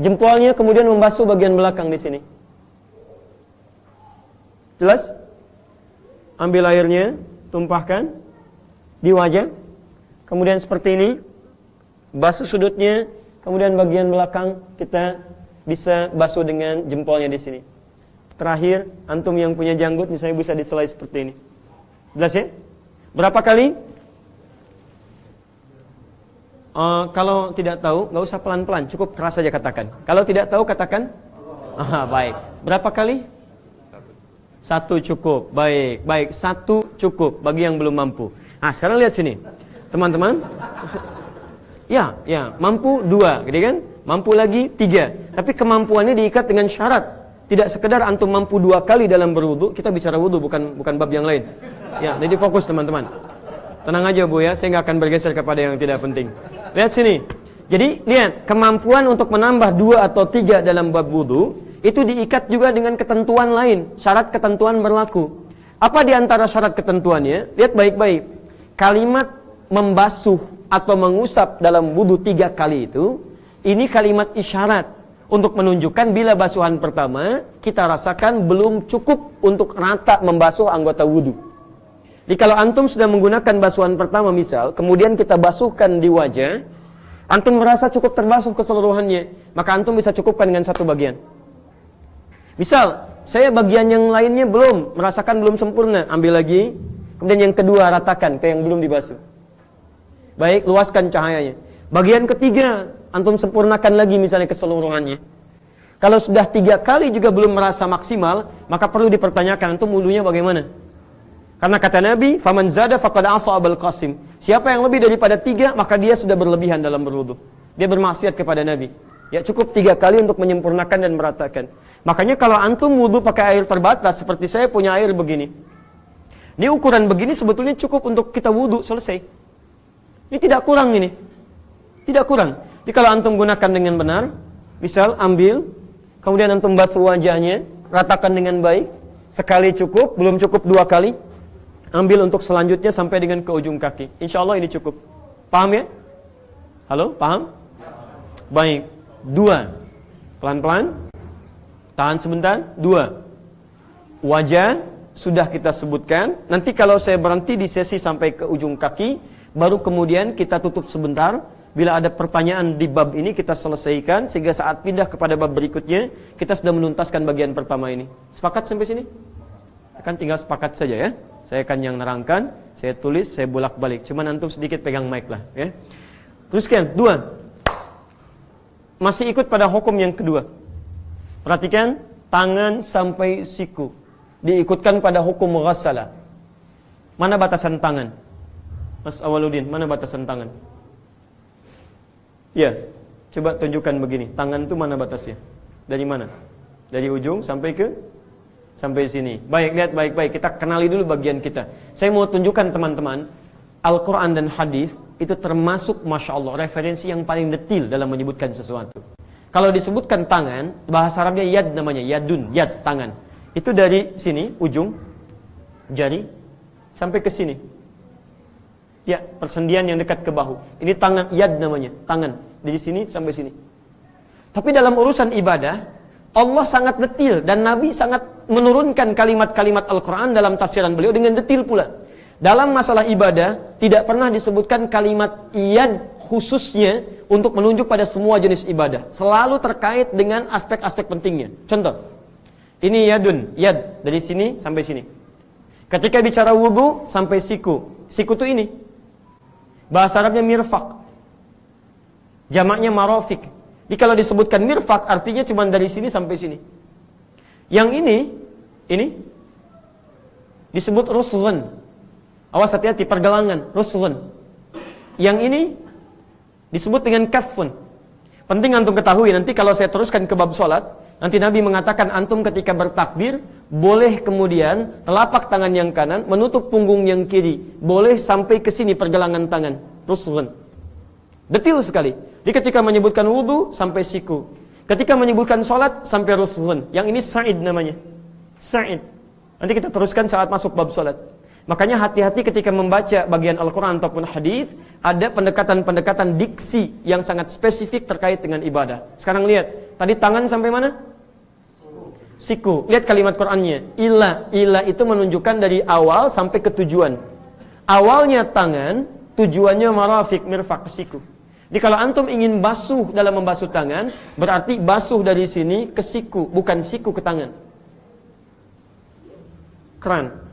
Jempolnya kemudian membasuh bagian belakang di sini. Jelas? Ambil airnya, tumpahkan di wajah. Kemudian seperti ini, basuh sudutnya. Kemudian bagian belakang kita bisa basuh dengan jempolnya di sini. Terakhir, antum yang punya janggut misalnya bisa diselai seperti ini. Jelas ya? Berapa kali? Kalau tidak tahu, nggak usah pelan-pelan, cukup keras saja katakan. Kalau tidak tahu, katakan. Baik. Berapa kali? 1 cukup. Baik. 1 cukup bagi yang belum mampu. Nah, sekarang lihat sini, teman-teman. Ya, mampu 2, gitu kan? Mampu lagi 3. Tapi kemampuannya diikat dengan syarat. Tidak sekedar antum mampu 2 kali dalam berwudu. Kita bicara wudu, bukan bab yang lain. Ya, jadi fokus teman-teman. Tenang aja Bu ya, saya nggak akan bergeser kepada yang tidak penting. Lihat sini. Jadi lihat, kemampuan untuk menambah 2 atau 3 dalam bab wudu itu diikat juga dengan ketentuan lain. Syarat ketentuan berlaku. Apa di antara syarat ketentuannya? Lihat baik-baik. Kalimat membasuh atau mengusap dalam wudu 3 kali itu, ini kalimat isyarat untuk menunjukkan bila basuhan pertama kita rasakan belum cukup untuk rata membasuh anggota wudu. Jadi kalau antum sudah menggunakan basuhan pertama misal, kemudian kita basuhkan di wajah, antum merasa cukup terbasuh keseluruhannya, maka antum bisa cukupkan dengan satu bagian. Misal, saya bagian yang lainnya belum, merasakan belum sempurna, ambil lagi, kemudian yang kedua ratakan ke yang belum dibasuh. Baik, luaskan cahayanya. Bagian ketiga, antum sempurnakan lagi misalnya keseluruhannya. Kalau sudah 3 kali juga belum merasa maksimal, maka perlu dipertanyakan antum wudunya bagaimana? Karena kata Nabi, "Faman zada faqad asa Abul Qasim." Siapa yang lebih daripada 3, maka dia sudah berlebihan dalam berwudu. Dia bermaksiat kepada Nabi. Ya cukup 3 kali untuk menyempurnakan dan meratakan. Makanya kalau antum wudu pakai air terbatas, seperti saya punya air begini. Ini ukuran begini sebetulnya cukup untuk kita wudu selesai. Ini tidak kurang ini. Tidak kurang. Jadi kalau antum gunakan dengan benar, misal ambil, kemudian antum basuh wajahnya, ratakan dengan baik, sekali cukup, belum cukup 2 kali, ambil untuk selanjutnya sampai dengan ke ujung kaki. Insya Allah ini cukup. Paham ya? Halo, paham? Baik. 2. Pelan-pelan. Tahan sebentar. 2. Wajah sudah kita sebutkan. Nanti kalau saya berhenti di sesi sampai ke ujung kaki, baru kemudian kita tutup sebentar. Bila ada pertanyaan di bab ini kita selesaikan, sehingga saat pindah kepada bab berikutnya kita sudah menuntaskan bagian pertama ini. Sepakat sampai sini? Akan tinggal sepakat saja ya. Saya akan yang nerangkan, saya tulis, saya bolak-balik. Cuman antum sedikit pegang mic lah ya. Teruskan. 2. Masih ikut pada hukum yang kedua. Perhatikan, tangan sampai siku diikutkan pada hukum ghassalah. Mana batasan tangan? Mas Awaludin, mana batasan tangan? Ya, coba tunjukkan begini. Tangan itu mana batasnya? Dari mana? Dari ujung sampai sini. Baik, lihat baik-baik. Kita kenali dulu bagian kita. Saya mau tunjukkan teman-teman, Al-Quran dan hadis itu termasuk Masya Allah referensi yang paling detil dalam menyebutkan sesuatu. Kalau disebutkan tangan, bahasa Arabnya yad namanya, yadun, yad, tangan. Itu dari sini, ujung jari sampai ke sini. Ya, persendian yang dekat ke bahu. Ini tangan, yad namanya, tangan. Dari sini sampai sini. Tapi dalam urusan ibadah, Allah sangat detil dan Nabi sangat menurunkan kalimat-kalimat Al-Quran dalam tafsiran beliau dengan detil pula. Dalam masalah ibadah, tidak pernah disebutkan kalimat yad khususnya untuk menunjuk pada semua jenis ibadah. Selalu terkait dengan aspek-aspek pentingnya. Contoh, ini yadun, yad, dari sini sampai sini. Ketika bicara wudu, sampai siku. Siku itu ini. Bahasa Arabnya mirfaq. Jamaknya marofik. Jadi kalau disebutkan mirfaq, artinya cuma dari sini sampai sini. Yang ini disebut rusghun. Awas hati-hati, pergelangan, rusghun. Yang ini disebut dengan kaffun. Penting antum ketahui, nanti kalau saya teruskan ke bab salat, nanti Nabi mengatakan antum ketika bertakbir, boleh kemudian telapak tangan yang kanan menutup punggung yang kiri. Boleh sampai ke sini pergelangan tangan. Rusghun. Detil sekali. Jadi ketika menyebutkan wudu sampai siku. Ketika menyebutkan salat sampai rusghun. Yang ini sa'id namanya. Sa'id. Nanti kita teruskan saat masuk bab salat. Makanya hati-hati ketika membaca bagian Al-Quran ataupun hadis, ada pendekatan-pendekatan diksi yang sangat spesifik terkait dengan ibadah. Sekarang lihat, tadi tangan sampai mana? Siku. Lihat kalimat Qur'annya. Ila. Ila itu menunjukkan dari awal sampai ke tujuan. Awalnya tangan, tujuannya marafiq, mirfaq, ke siku. Jadi kalau antum ingin basuh dalam membasuh tangan, berarti basuh dari sini ke siku, bukan siku ke tangan. Keren.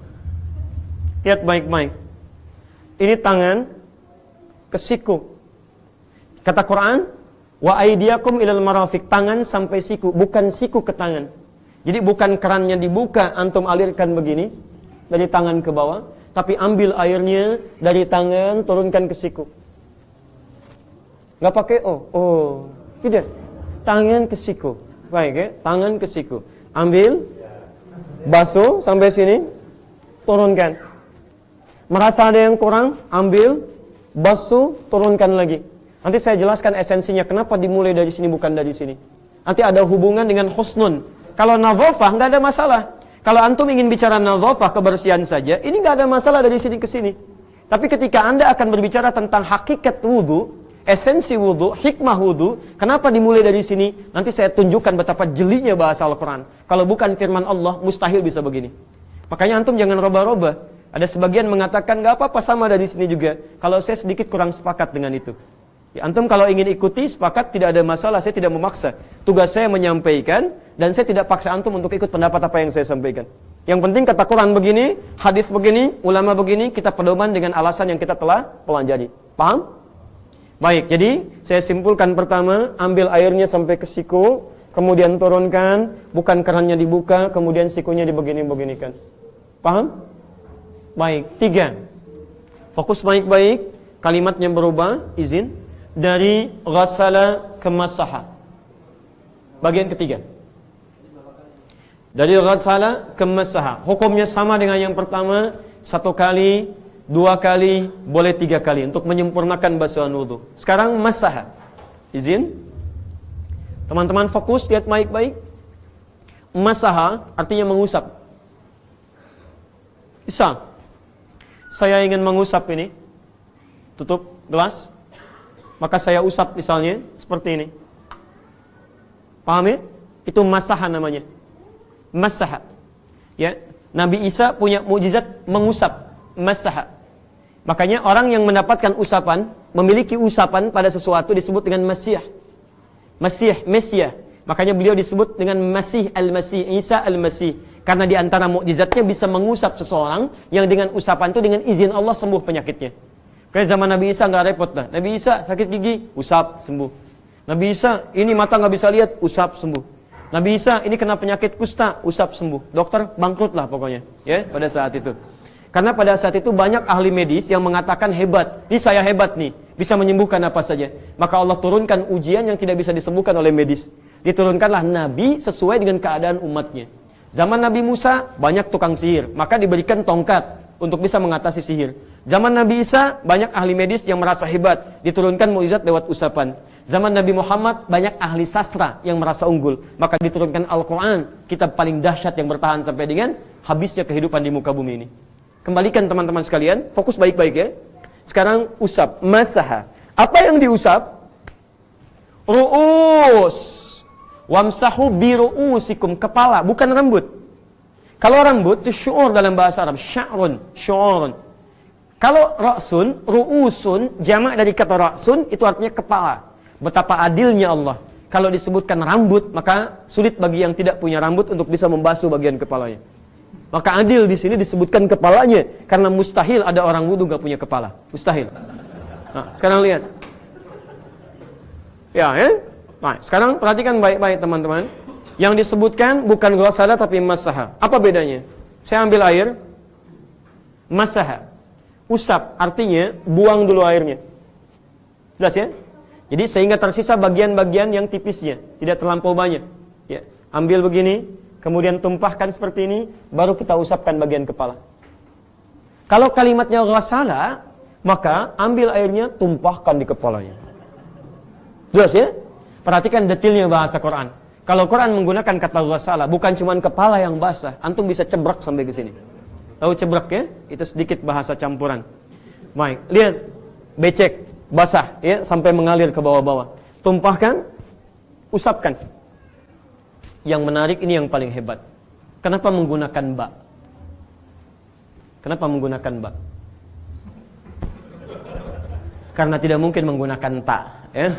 Lihat baik-baik. Ini tangan ke siku. Kata Quran, wa aydiyakum ilal marafiq, tangan sampai siku, bukan siku ke tangan. Jadi bukan kerannya dibuka, antum alirkan begini dari tangan ke bawah, tapi ambil airnya dari tangan turunkan ke siku. Enggak pakai tidak. Tangan ke siku. Baik ya, tangan ke siku. Ambil, basuh sampai sini, turunkan. Merasa ada yang kurang, ambil, basuh, turunkan lagi. Nanti saya jelaskan esensinya kenapa dimulai dari sini bukan dari sini. Nanti ada hubungan dengan husnun. Kalau nadhafah nggak ada masalah. Kalau antum ingin bicara nadhafah, kebersihan saja, ini nggak ada masalah dari sini ke sini. Tapi ketika Anda akan berbicara tentang hakikat wudu, esensi wudu, hikmah wudu, kenapa dimulai dari sini? Nanti saya tunjukkan betapa jelinya bahasa Al-Quran. Kalau bukan firman Allah, mustahil bisa begini. Makanya antum jangan roba-roba. Ada sebagian mengatakan, gak apa-apa sama dari sini juga. Kalau saya sedikit kurang sepakat dengan itu. Ya, antum kalau ingin ikuti, sepakat, tidak ada masalah, saya tidak memaksa. Tugas saya menyampaikan, dan saya tidak paksa antum untuk ikut pendapat apa yang saya sampaikan. Yang penting kata Quran begini, hadis begini, ulama begini, kita pedoman dengan alasan yang kita telah pelajari. Paham? Baik, jadi saya simpulkan pertama, ambil airnya sampai ke siku, kemudian turunkan, bukan kerannya dibuka, kemudian sikunya dibegini-beginikan. Paham? Baik, 3. Fokus baik-baik, kalimatnya berubah, izin, dari ghassala ke masaha. Bagian ketiga. Dari ghassala ke masaha. Hukumnya sama dengan yang pertama, 1 kali, 2 kali, boleh 3 kali untuk menyempurnakan basuhan wudu. Sekarang masaha. Izin. Teman-teman fokus, lihat baik-baik. Masaha artinya mengusap. Bisa. Saya ingin mengusap ini. Tutup gelas. Maka saya usap misalnya seperti ini. Paham ya? Itu masaha namanya. Masaha. Ya, Nabi Isa punya mukjizat mengusap. Masaha. Makanya orang yang mendapatkan usapan, memiliki usapan pada sesuatu disebut dengan Masih. Masih, Mesia. Makanya beliau disebut dengan Masih Al-Masih, Isa Al-Masih. Karena di antara mukjizatnya bisa mengusap seseorang yang dengan usapan itu dengan izin Allah sembuh penyakitnya. Kayak zaman Nabi Isa nggak repot dah. Nabi Isa sakit gigi, usap sembuh. Nabi Isa ini mata nggak bisa lihat, usap sembuh. Nabi Isa ini kena penyakit kusta, usap sembuh. Dokter bangkrut lah pokoknya, ya pada saat itu. Karena pada saat itu banyak ahli medis yang mengatakan hebat. Ini saya hebat nih, bisa menyembuhkan apa saja. Maka Allah turunkan ujian yang tidak bisa disembuhkan oleh medis. Diturunkanlah Nabi sesuai dengan keadaan umatnya. Zaman Nabi Musa banyak tukang sihir, maka diberikan tongkat untuk bisa mengatasi sihir. Zaman Nabi Isa banyak ahli medis yang merasa hebat, diturunkan mukjizat lewat usapan. Zaman Nabi Muhammad banyak ahli sastra yang merasa unggul, maka diturunkan Al-Quran, kitab paling dahsyat yang bertahan sampai dengan habisnya kehidupan di muka bumi ini. Kembalikan teman-teman sekalian, fokus baik-baik ya. Sekarang usap, masaha. Apa yang diusap? Ru'us. Wamsahu biru'usikum, kepala, bukan rambut. Kalau rambut itu syu'ur dalam bahasa Arab, sya'run, syu'urun. Kalau ra'sun, ru'usun, jamak dari kata ra'sun itu artinya kepala. Betapa adilnya Allah. Kalau disebutkan rambut, maka sulit bagi yang tidak punya rambut untuk bisa membasuh bagian kepalanya. Maka adil di sini disebutkan kepalanya, karena mustahil ada orang wudu gak punya kepala. Mustahil. Nah, sekarang lihat. Ya, Nah, sekarang perhatikan baik-baik teman-teman. Yang disebutkan bukan ghassala tapi masaha. Apa bedanya? Saya ambil air, masaha. Usap, artinya buang dulu airnya. Jelas ya? Jadi sehingga tersisa bagian-bagian yang tipisnya, tidak terlampau banyak. Ya, ambil begini, kemudian tumpahkan seperti ini, baru kita usapkan bagian kepala. Kalau kalimatnya ghassala, maka ambil airnya, tumpahkan di kepalanya. Jelas ya? Perhatikan detailnya bahasa Quran. Kalau Quran menggunakan kata ghassala, bukan cuma kepala yang basah, antum bisa cebrak sampai ke sini. Tahu cebrak ya? Itu sedikit bahasa campuran. Baik, lihat, becek, basah ya, sampai mengalir ke bawah-bawah. Tumpahkan, usapkan. Yang menarik ini yang paling hebat. Kenapa menggunakan ba? Kenapa menggunakan ba? Karena tidak mungkin menggunakan ta, ya.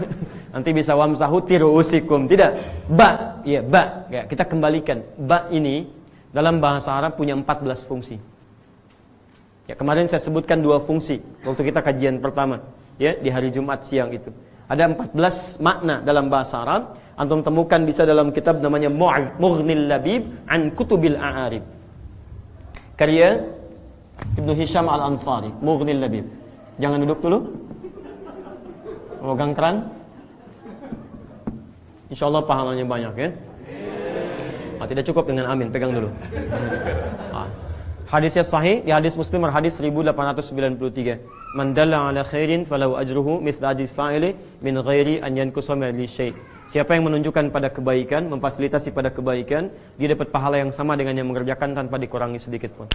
Nanti bisa wamsahu tiruusikum. Tidak, ba, ya ba. Ya, kita kembalikan. Ba ini dalam bahasa Arab punya 14 fungsi. Ya, kemarin saya sebutkan 2 fungsi waktu kita kajian pertama, ya, di hari Jumat siang itu. Ada 14 makna dalam bahasa Arab. Antum temukan bisa dalam kitab namanya Mughnil Labib an Kutubil A'arib. Karya Ibnu Hisham Al-Ansari, Mughnil Labib. Jangan duduk dulu. Pegang keran. InsyaAllah pahalanya banyak ya. Tidak cukup dengan amin, pegang dulu. Hadisnya sahih, di hadis Muslim hadis 1893. Man dalla ala khairin falahu ajruhu mithla ajri fa'ili min ghairi an yankusa min syai'. Siapa yang menunjukkan pada kebaikan, memfasilitasi pada kebaikan, dia dapat pahala yang sama dengan yang mengerjakan tanpa dikurangi sedikit pun.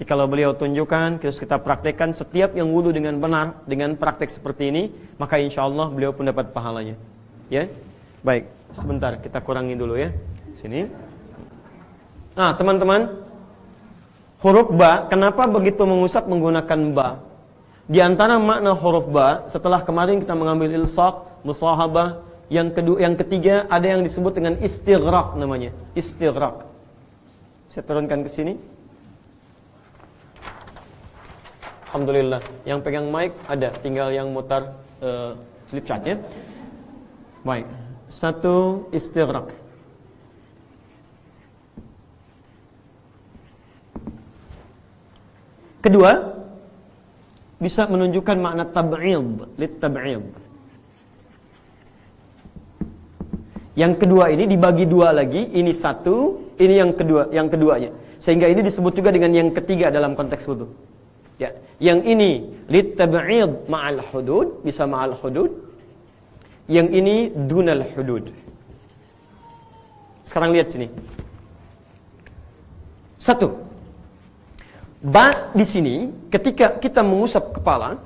Jadi kalau beliau tunjukkan, terus kita praktekkan, setiap yang wudu dengan benar, dengan praktek seperti ini, maka insya Allah beliau pun dapat pahalanya. Ya, baik. Sebentar, kita kurangi dulu ya. Sini. Nah, teman-teman, huruf ba, kenapa begitu mengusap menggunakan ba? Di antara makna huruf ba, setelah kemarin kita mengambil ilsaq, musahabah, yang ketiga ada yang disebut dengan istighraq namanya, istighraq. Saya turunkan ke sini. Alhamdulillah, yang pegang mic ada, tinggal yang mutar flip chart ya. Baik, satu istighraq. Kedua, bisa menunjukkan makna tab'id, lit-tab'id. Yang kedua ini dibagi dua lagi, ini satu, ini yang keduanya. Sehingga ini disebut juga dengan yang ketiga dalam konteks wudu. Ya, yang ini lit-tab'id ma'al hudud, bisa ma'al hudud. Yang ini dunal hudud. Sekarang lihat sini. Satu, ba di sini ketika kita mengusap kepala,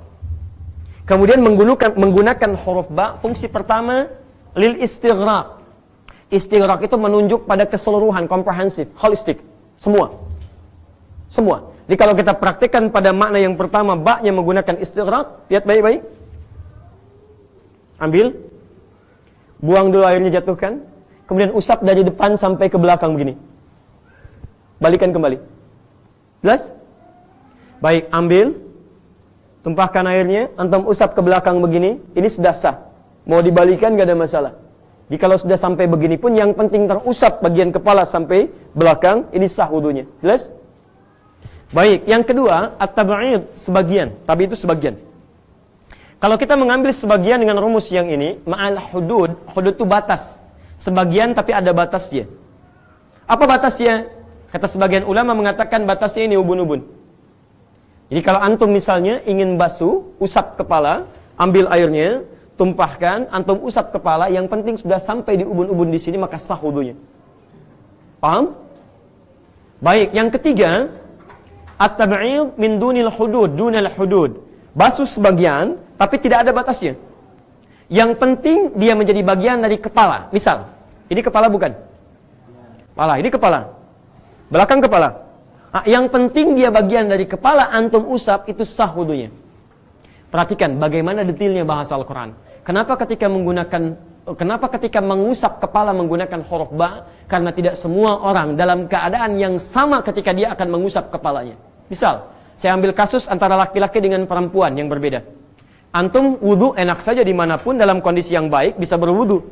kemudian menggunakan huruf ba, fungsi pertama lil istighraq. Istighraq itu menunjuk pada keseluruhan, komprehensif, holistik, semua. Jadi kalau kita praktikkan pada makna yang pertama, ba-nya menggunakan istighraq, lihat baik-baik. Ambil, buang dulu airnya, jatuhkan, kemudian usap dari depan sampai ke belakang begini. Balikan kembali. Jelas? Baik, ambil, tumpahkan airnya, antum usap ke belakang begini, ini sudah sah. Mau dibalikan gak ada masalah. Jadi kalau sudah sampai begini pun, yang penting terusap bagian kepala sampai belakang, ini sah wudunya. Jelas? Baik, yang kedua, at-tab'id, sebagian. Tapi itu sebagian. Kalau kita mengambil sebagian dengan rumus yang ini, ma'al hudud, hudud itu batas. Sebagian tapi ada batasnya. Apa batasnya? Kata sebagian ulama mengatakan batasnya ini ubun-ubun. Jadi kalau antum misalnya ingin basuh, usap kepala, ambil airnya, tumpahkan, antum usap kepala, yang penting sudah sampai di ubun-ubun di sini, maka sah wudunya. Paham? Baik, yang ketiga, at-tab'id min dunil hudud, dunal hudud. Basuh sebagian, tapi tidak ada batasnya. Yang penting dia menjadi bagian dari kepala. Misal, ini kepala bukan? Kepala, ini kepala. Belakang kepala. Nah, yang penting dia bagian dari kepala, antum usap, itu sah wudunya. Perhatikan bagaimana detailnya bahasa Al-Quran. Kenapa ketika mengusap kepala menggunakan huruf ba? Karena tidak semua orang dalam keadaan yang sama ketika dia akan mengusap kepalanya. Misal, saya ambil kasus antara laki-laki dengan perempuan yang berbeda. Antum wudu enak saja dimanapun dalam kondisi yang baik bisa berwudu.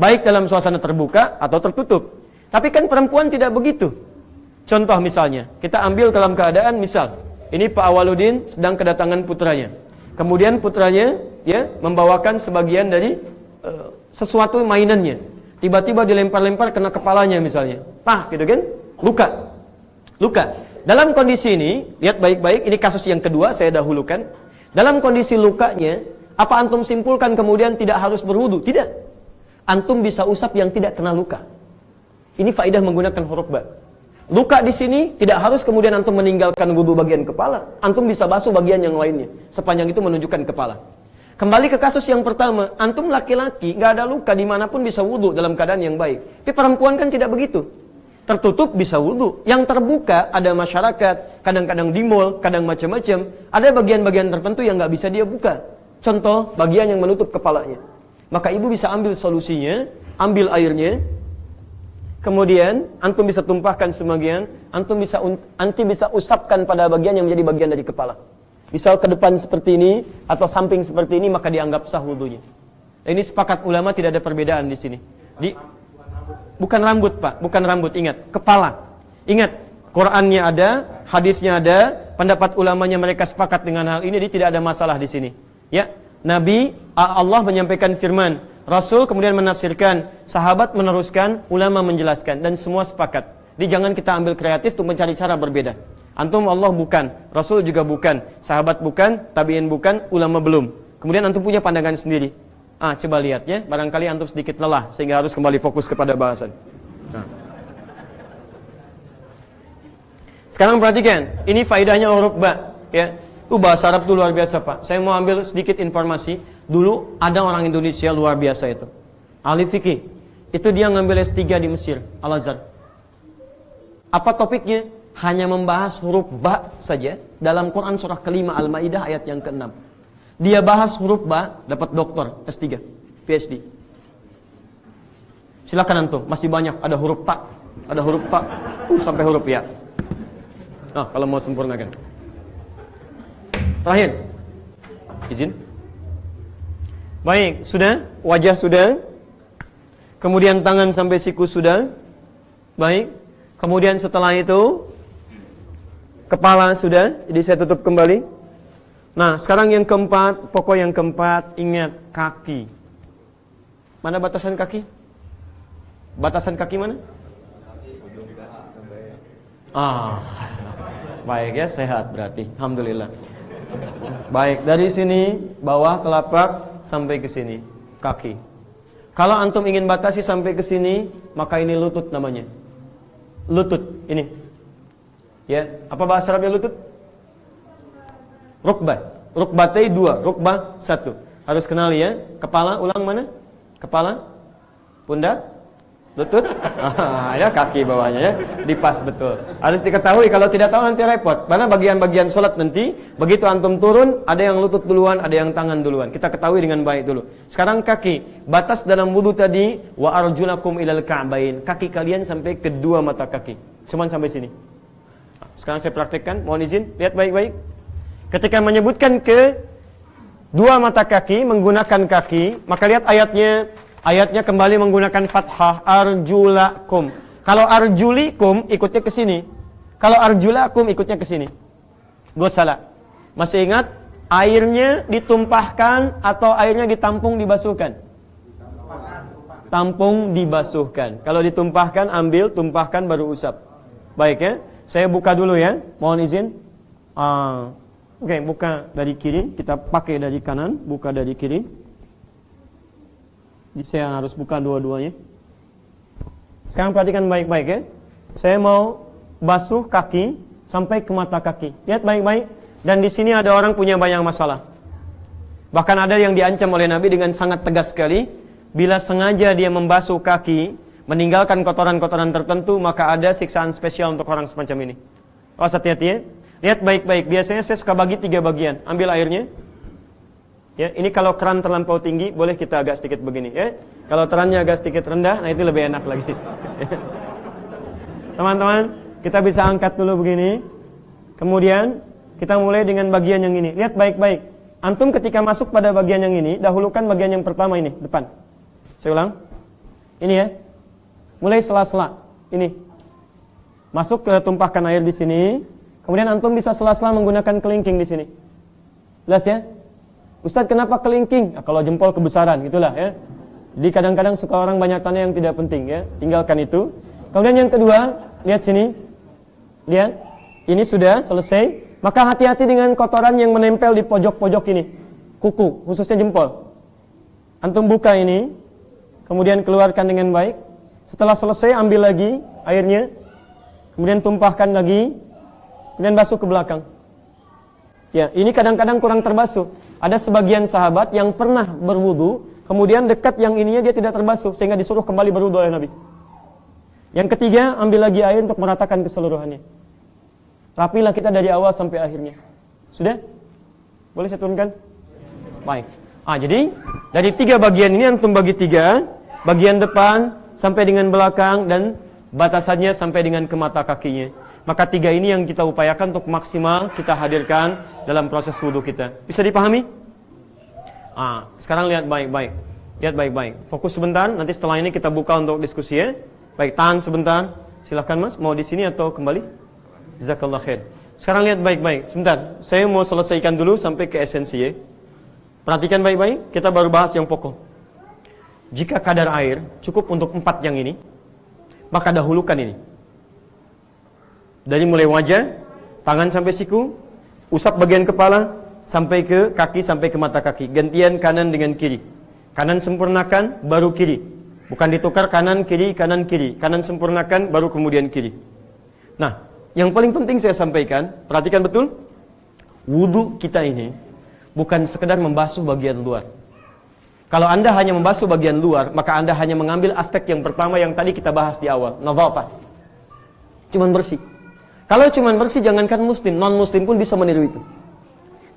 Baik dalam suasana terbuka atau tertutup. Tapi kan perempuan tidak begitu. Contoh misalnya, kita ambil dalam keadaan misal, ini Pak Awaludin sedang kedatangan putranya. Kemudian putranya ya membawakan sebagian dari sesuatu mainannya. Tiba-tiba dilempar-lempar kena kepalanya misalnya. Gitu kan? Luka. Dalam kondisi ini, lihat baik-baik, ini kasus yang kedua saya dahulukan. Dalam kondisi lukanya, apa antum simpulkan kemudian tidak harus berwudu? Tidak. Antum bisa usap yang tidak kena luka. Ini faedah menggunakan huruf ba. Luka di sini tidak harus kemudian antum meninggalkan wudu bagian kepala. Antum bisa basuh bagian yang lainnya. Sepanjang itu menunjukkan kepala. Kembali ke kasus yang pertama, antum laki-laki nggak ada luka dimanapun bisa wudu dalam keadaan yang baik. Tapi perempuan kan tidak begitu. Tertutup bisa wudu. Yang terbuka ada masyarakat, kadang-kadang di mall, kadang macam-macam. Ada bagian-bagian tertentu yang nggak bisa dia buka. Contoh bagian yang menutup kepalanya. Maka ibu bisa ambil solusinya, ambil airnya. Kemudian antum bisa tumpahkan sebagian, antum bisa usapkan pada bagian yang menjadi bagian dari kepala. Misal ke depan seperti ini atau samping seperti ini, maka dianggap sah wudunya. Ini sepakat ulama, tidak ada perbedaan di sini. Bukan rambut, Pak, bukan rambut, ingat, kepala. Ingat, Qur'annya ada, hadisnya ada, pendapat ulamanya mereka sepakat dengan hal ini, jadi tidak ada masalah di sini. Ya, Nabi Allah menyampaikan firman, Rasul kemudian menafsirkan, sahabat meneruskan, ulama menjelaskan, dan semua sepakat. Jadi jangan kita ambil kreatif untuk mencari cara berbeda. Antum Allah bukan, Rasul juga bukan, sahabat bukan, tabi'in bukan, ulama belum. Kemudian antum punya pandangan sendiri. Coba lihat ya, barangkali antum sedikit lelah sehingga harus kembali fokus kepada bahasan. Sekarang perhatikan, ini faedahnya huruf ba, ya. Bahasa Arab itu luar biasa, Pak. Saya mau ambil sedikit informasi. Dulu ada orang Indonesia luar biasa itu. Ahli fikih. Itu dia ngambil S3 di Mesir, Al-Azhar. Apa topiknya? Hanya membahas huruf ba saja dalam Quran surah kelima Al-Maidah ayat yang ke-6. Dia bahas huruf ba, dapat doktor S3, PhD. Silakan antum, masih banyak, ada huruf ta, ada huruf fa, sampai huruf ya. Nah, kalau mau sempurnakan. Terakhir. Izin. Baik, sudah? Wajah sudah? Kemudian tangan sampai siku sudah? Baik. Kemudian setelah itu kepala sudah, jadi saya tutup kembali. Nah, sekarang yang keempat, pokok yang keempat, ingat kaki. Mana batasan kaki? Batasan kaki mana? Baik ya, sehat berarti. Alhamdulillah. Baik, dari sini bawah telapak sampai ke sini kaki. Kalau antum ingin batasi sampai ke sini, maka ini lutut namanya. Lutut ini. Ya, apa bahasa Arabnya lutut? Rukbah. Rukbatai 2, rukbah 1. Harus kenal ya. Kepala ulang mana? Kepala, pundak, lutut, ada kaki bawahnya ya, dipas betul. Harus diketahui, kalau tidak tahu nanti repot. Karena bagian-bagian sholat nanti, begitu antum turun, ada yang lutut duluan, ada yang tangan duluan. Kita ketahui dengan baik dulu. Sekarang kaki, batas dalam wudu tadi, wa arjulakum ilal ka'bain. Kaki kalian sampai kedua mata kaki. Cuman sampai sini. Sekarang saya praktekkan, mohon izin, lihat baik-baik. Ketika menyebutkan ke dua mata kaki, menggunakan kaki, maka lihat ayatnya. Ayatnya kembali menggunakan fathah, arjulakum. Kalau arjulikum ikutnya ke sini. Kalau arjulakum ikutnya ke sini. Gosala. Masih ingat? Airnya ditumpahkan atau airnya ditampung dibasuhkan? Tampung dibasuhkan. Kalau ditumpahkan, ambil, tumpahkan baru usap. Baik ya. Saya buka dulu ya. Mohon izin. Oke, buka dari kiri. Kita pakai dari kanan. Buka dari kiri. Jadi saya harus buka dua-duanya. Sekarang perhatikan baik-baik ya. Saya mau basuh kaki sampai ke mata kaki. Lihat baik-baik. Dan di sini ada orang punya banyak masalah. Bahkan ada yang diancam oleh Nabi dengan sangat tegas sekali. Bila sengaja dia membasuh kaki, meninggalkan kotoran-kotoran tertentu, maka ada siksaan spesial untuk orang semacam ini. Awas hati-hati ya. Lihat baik-baik. Biasanya saya suka bagi 3 bagian. Ambil airnya. Ya, ini kalau keran terlampau tinggi, boleh kita agak sedikit begini ya. Kalau kerannya agak sedikit rendah, nah itu lebih enak lagi. Teman-teman, kita bisa angkat dulu begini. Kemudian kita mulai dengan bagian yang ini. Lihat baik-baik. Antum ketika masuk pada bagian yang ini, dahulukan bagian yang pertama ini, depan. Saya ulang. Ini ya. Mulai sela-sela. Ini. Masuk ke tumpahkan air di sini. Kemudian antum bisa sela-sela menggunakan kelingking di sini. Jelas ya? Ustaz, kenapa kelingking? Nah, kalau jempol kebesaran, gitulah ya. Jadi kadang-kadang suka orang banyak tanya yang tidak penting ya. Tinggalkan itu. Kemudian yang kedua, lihat sini. Lihat. Ini sudah selesai. Maka hati-hati dengan kotoran yang menempel di pojok-pojok ini. Kuku, khususnya jempol. Antum buka ini. Kemudian keluarkan dengan baik. Setelah selesai, ambil lagi airnya. Kemudian tumpahkan lagi. Kemudian basuh ke belakang. Ya, ini kadang-kadang kurang terbasuh. Ada sebagian sahabat yang pernah berwudu, kemudian dekat yang ininya dia tidak terbasuh, sehingga disuruh kembali berwudu oleh Nabi. Yang ketiga, ambil lagi air untuk meratakan keseluruhannya. Rapilah kita dari awal sampai akhirnya. Sudah? Boleh saya turunkan? Baik. Jadi, dari 3 bagian ini, antum bagi 3. Bagian depan, sampai dengan belakang, dan batasannya sampai dengan ke mata kakinya. Maka 3 ini yang kita upayakan untuk maksimal kita hadirkan dalam proses wudhu kita. Bisa dipahami? Sekarang lihat baik-baik. Lihat baik-baik. Fokus sebentar, nanti setelah ini kita buka untuk diskusi ya. Baik, tahan sebentar. Silahkan mas, mau di sini atau kembali? Jazakallah khair. Sekarang lihat baik-baik. Sebentar, saya mau selesaikan dulu sampai ke esensi ya. Perhatikan baik-baik, kita baru bahas yang pokok. Jika kadar air cukup untuk 4 yang ini, maka dahulukan ini. Dari mulai wajah, tangan sampai siku, usap bagian kepala, sampai ke kaki, sampai ke mata kaki. Gantian kanan dengan kiri. Kanan sempurnakan, baru kiri. Bukan ditukar kanan, kiri, kanan, kiri. Kanan sempurnakan, baru kemudian kiri. Nah, yang paling penting saya sampaikan, perhatikan betul, wudu kita ini bukan sekedar membasuh bagian luar. Kalau Anda hanya membasuh bagian luar, maka Anda hanya mengambil aspek yang pertama yang tadi kita bahas di awal, nadhafah. Cuman bersih. Kalau cuman bersih, jangankan muslim, non-muslim pun bisa meniru itu.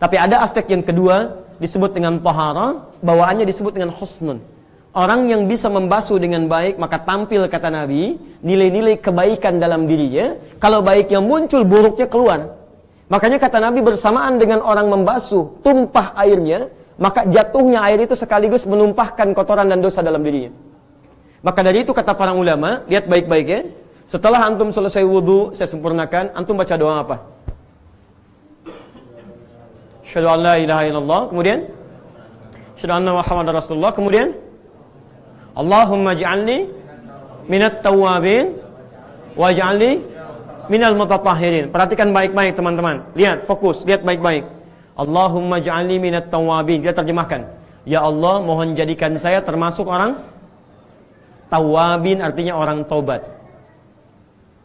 Tapi ada aspek yang kedua, disebut dengan tahara, bawaannya disebut dengan husnun. Orang yang bisa membasuh dengan baik, maka tampil, kata Nabi, nilai-nilai kebaikan dalam dirinya. Kalau baiknya muncul, buruknya keluar. Makanya kata Nabi, bersamaan dengan orang membasuh, tumpah airnya, maka jatuhnya air itu sekaligus menumpahkan kotoran dan dosa dalam dirinya. Maka dari itu kata para ulama, lihat baik-baik ya. Setelah antum selesai wudu, saya sempurnakan, antum baca doa apa? Asyhadu an la ilaha illallah, kemudian asyhadu anna Muhammadar Rasulullah, kemudian Allahumma ij'alni minat tawwabin waj'alni minal mutatahhirin. Perhatikan baik-baik teman-teman. Lihat, fokus, lihat baik-baik. Allahumma ij'alni minat tawwabin. Kita terjemahkan. Ya Allah, mohon jadikan saya termasuk orang tawwabin, artinya orang taubat.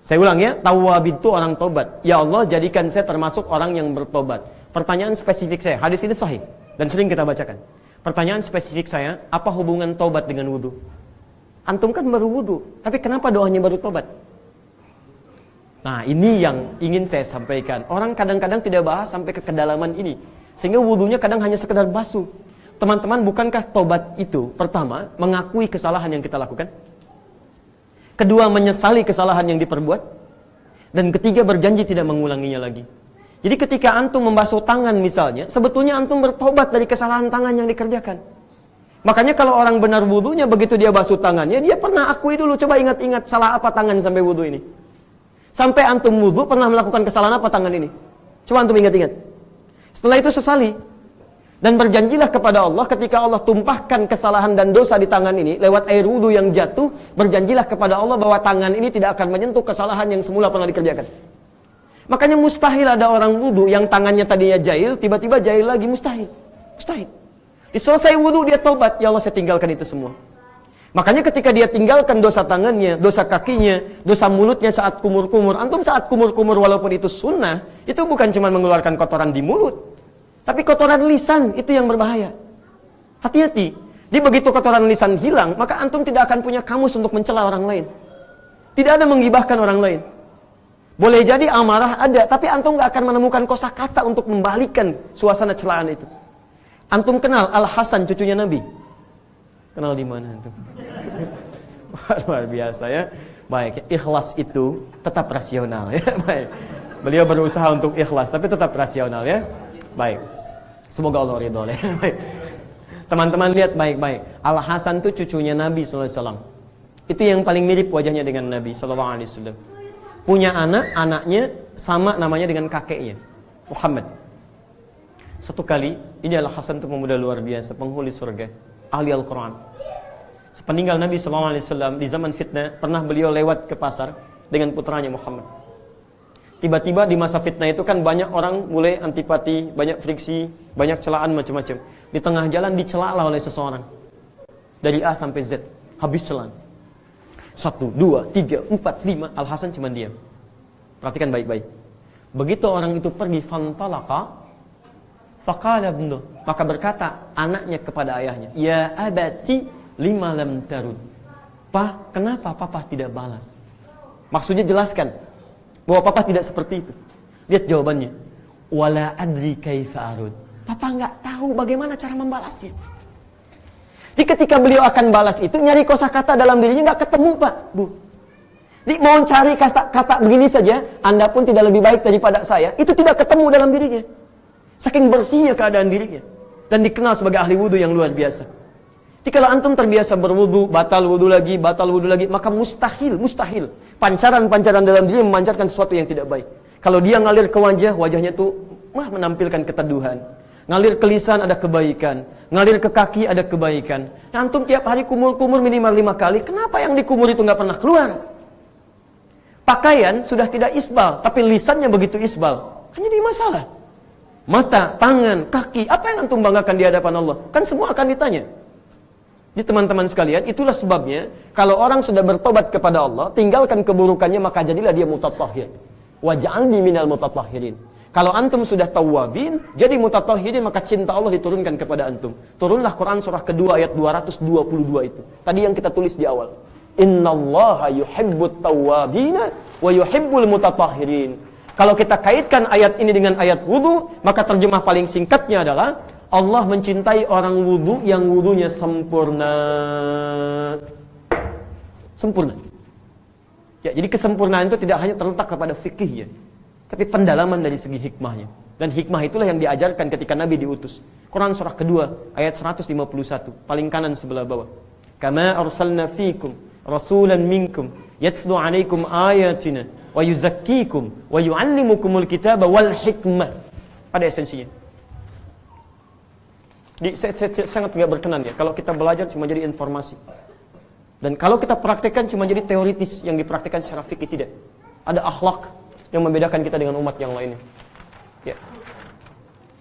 Saya ulang ya, tawwabin itu orang taubat. Ya Allah, jadikan saya termasuk orang yang bertobat. Pertanyaan spesifik saya, hadis ini sahih dan sering kita bacakan. Pertanyaan spesifik saya, apa hubungan taubat dengan wudu? Antum kan baru wudu, tapi kenapa doanya baru taubat? Nah, ini yang ingin saya sampaikan. Orang kadang-kadang tidak bahas sampai ke kedalaman ini, sehingga wudunya kadang hanya sekedar basuh. Teman-teman, bukankah taubat itu pertama mengakui kesalahan yang kita lakukan? Kedua, menyesali kesalahan yang diperbuat. Dan ketiga, berjanji tidak mengulanginya lagi. Jadi ketika antum membasuh tangan misalnya, sebetulnya antum bertobat dari kesalahan tangan yang dikerjakan. Makanya kalau orang benar wudunya, begitu dia basuh tangannya, dia pernah akui dulu, coba ingat-ingat salah apa tangan sampai wudu ini. Sampai antum wudu pernah melakukan kesalahan apa tangan ini? Coba antum ingat-ingat. Setelah itu sesali. Dan berjanjilah kepada Allah ketika Allah tumpahkan kesalahan dan dosa di tangan ini lewat air wudu yang jatuh, berjanjilah kepada Allah bahwa tangan ini tidak akan menyentuh kesalahan yang semula pernah dikerjakan. Makanya mustahil ada orang wudu yang tangannya tadinya jahil, tiba-tiba jahil lagi, mustahil. Mustahil. Selesai wudu dia taubat, ya Allah saya tinggalkan itu semua. Makanya ketika dia tinggalkan dosa tangannya, dosa kakinya, dosa mulutnya saat kumur-kumur, antum saat kumur-kumur walaupun itu sunnah, itu bukan cuma mengeluarkan kotoran di mulut, tapi kotoran lisan itu yang berbahaya. Hati-hati. Jadi begitu kotoran lisan hilang, maka antum tidak akan punya kamus untuk mencela orang lain. Tidak ada menggibahkan orang lain. Boleh jadi amarah ada, tapi antum gak akan menemukan kosakata untuk membalikkan suasana celaan itu. Antum kenal Al-Hasan cucunya Nabi? Kenal di mana antum? Luar biasa ya. Baik, ikhlas itu tetap rasional ya. Baik. Beliau berusaha untuk ikhlas tapi tetap rasional ya. Baik. Semoga Allah ridho ya. Baik. Teman-teman lihat baik-baik. Al-Hasan itu cucunya Nabi SAW. Itu yang paling mirip wajahnya dengan Nabi SAW. Punya anak, anaknya sama namanya dengan kakeknya, Muhammad. Satu kali, ini Al-Hasan itu pemuda luar biasa, penghuni surga, ahli Al-Quran. Sepeninggal Nabi SAW di zaman fitnah, pernah beliau lewat ke pasar dengan putranya Muhammad. Tiba-tiba di masa fitnah itu kan banyak orang mulai antipati, banyak friksi, banyak celaan macam-macam. Di tengah jalan dicelalah oleh seseorang. Dari A sampai Z, habis celaan. 1, 2, 3, 4, 5, Al-Hasan cuma diam. Perhatikan baik-baik. Begitu orang itu pergi, fantalaqa, faqala ibnu, maka berkata anaknya kepada ayahnya, ya abati lima lam tarud. Pak, kenapa papa tidak balas? Maksudnya jelaskan bahwa papa tidak seperti itu. Lihat jawabannya. Wala adri kaifa arud. Papa enggak tahu bagaimana cara membalasnya. Jadi ketika beliau akan balas itu, nyari kosakata dalam dirinya enggak ketemu, Pak, Bu. Jadi mau cari kata begini saja, Anda pun tidak lebih baik daripada saya, itu tidak ketemu dalam dirinya. Saking bersihnya keadaan dirinya. Dan dikenal sebagai ahli wudu yang luar biasa. Jadi kalau antum terbiasa berwudu, batal wudu lagi, maka mustahil. Pancaran-pancaran dalam diri memancarkan sesuatu yang tidak baik. Kalau dia ngalir ke wajah, wajahnya tuh menampilkan keteduhan. Ngalir ke lisan ada kebaikan. Ngalir ke kaki ada kebaikan. Nah, antum tiap hari kumur-kumur minimal 5 kali, kenapa yang dikumur itu nggak pernah keluar? Pakaian sudah tidak isbal, tapi lisannya begitu isbal. Kan jadi masalah. Mata, tangan, kaki, apa yang antum banggakan di hadapan Allah? Kan semua akan ditanya. Jadi teman-teman sekalian, itulah sebabnya kalau orang sudah bertobat kepada Allah, tinggalkan keburukannya, maka jadilah dia mutatahhir. waj'alni minal mutatahhirin. Kalau antum sudah tawwabin, jadi mutatahhirin, maka cinta Allah diturunkan kepada antum. Turunlah Quran surah kedua ayat 222 itu. Tadi yang kita tulis di awal. Innallaha yuhibbut tawwabina wa yuhibbul mutatahhirin. Kalau kita kaitkan ayat ini dengan ayat wudu, maka terjemah paling singkatnya adalah Allah mencintai orang wudu yang wudunya sempurna. Sempurna. Ya, jadi kesempurnaan itu tidak hanya terletak kepada fikih ya, tapi pendalaman dari segi hikmahnya. Dan hikmah itulah yang diajarkan ketika Nabi diutus. Quran surah kedua ayat 151, paling kanan sebelah bawah. Kama arsalna fikum rasulan minkum yatlu alaikum ayatina wa yuzakkikum wa yuallimukumul kitaba wal hikmah. Pada esensinya. Saya sangat tidak berkenan ya kalau kita belajar cuma jadi informasi. Dan kalau kita praktekkan cuma jadi teoritis yang dipraktekkan secara fikih, tidak. Ada akhlak yang membedakan kita dengan umat yang lainnya. Ya.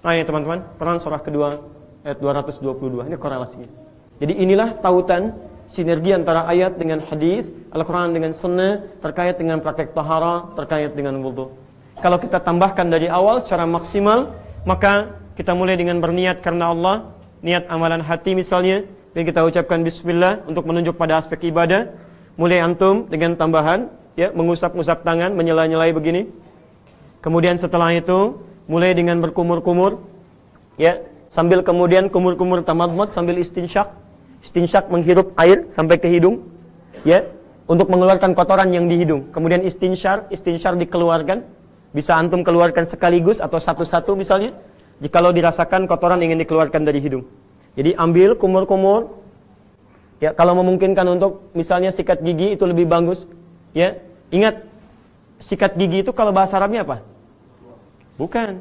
Nah ini teman-teman, Quran surah kedua ayat 222. Ini korelasinya. Jadi inilah tautan sinergi antara ayat dengan hadis, Al-Quran dengan sunnah, terkait dengan praktek tahara, terkait dengan wudu. Kalau kita tambahkan dari awal secara maksimal, maka kita mulai dengan berniat karena Allah, niat amalan hati misalnya, dan kita ucapkan bismillah untuk menunjuk pada aspek ibadah. Mulai antum dengan tambahan, ya, mengusap-usap tangan, menyela-nyelai begini. Kemudian setelah itu mulai dengan berkumur-kumur, ya, sambil kemudian kumur-kumur tamadmud sambil istinsyak. Istinsyak menghirup air sampai ke hidung, ya, untuk mengeluarkan kotoran yang di hidung. Kemudian istinsyar dikeluarkan. Bisa antum keluarkan sekaligus atau satu-satu misalnya, jikalau dirasakan kotoran ingin dikeluarkan dari hidung. Jadi ambil kumur-kumur, ya, kalau memungkinkan untuk misalnya sikat gigi itu lebih bagus, ya. Ingat, sikat gigi itu kalau bahasa Arabnya apa? Bukan,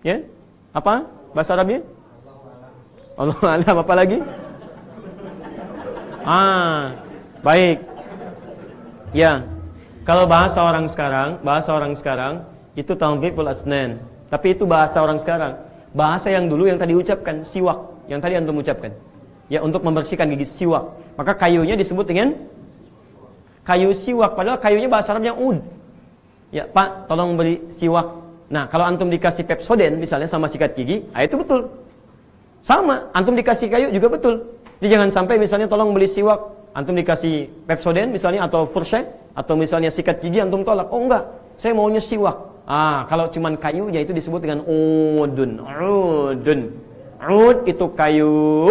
ya, apa bahasa Arabnya? Allahu a'lam. Apa lagi? Baik, ya. Kalau bahasa orang sekarang itu tanziful asnan, tapi itu bahasa orang sekarang. Bahasa yang dulu yang tadi ucapkan, siwak, yang tadi antum ucapkan, ya, untuk membersihkan gigi, siwak. Maka kayunya disebut dengan kayu siwak, padahal kayunya bahasa Arabnya ud. Ya, Pak, tolong beli siwak. Nah, kalau antum dikasih Pepsodent misalnya sama sikat gigi, itu betul. Sama, antum dikasih kayu juga betul. Jadi jangan sampai misalnya tolong beli siwak, antum dikasih Pepsodent misalnya atau Furset atau misalnya sikat gigi, antum tolak. Oh enggak, saya maunya siwak. Kalau cuman kayunya itu disebut dengan udun. Ud itu kayu.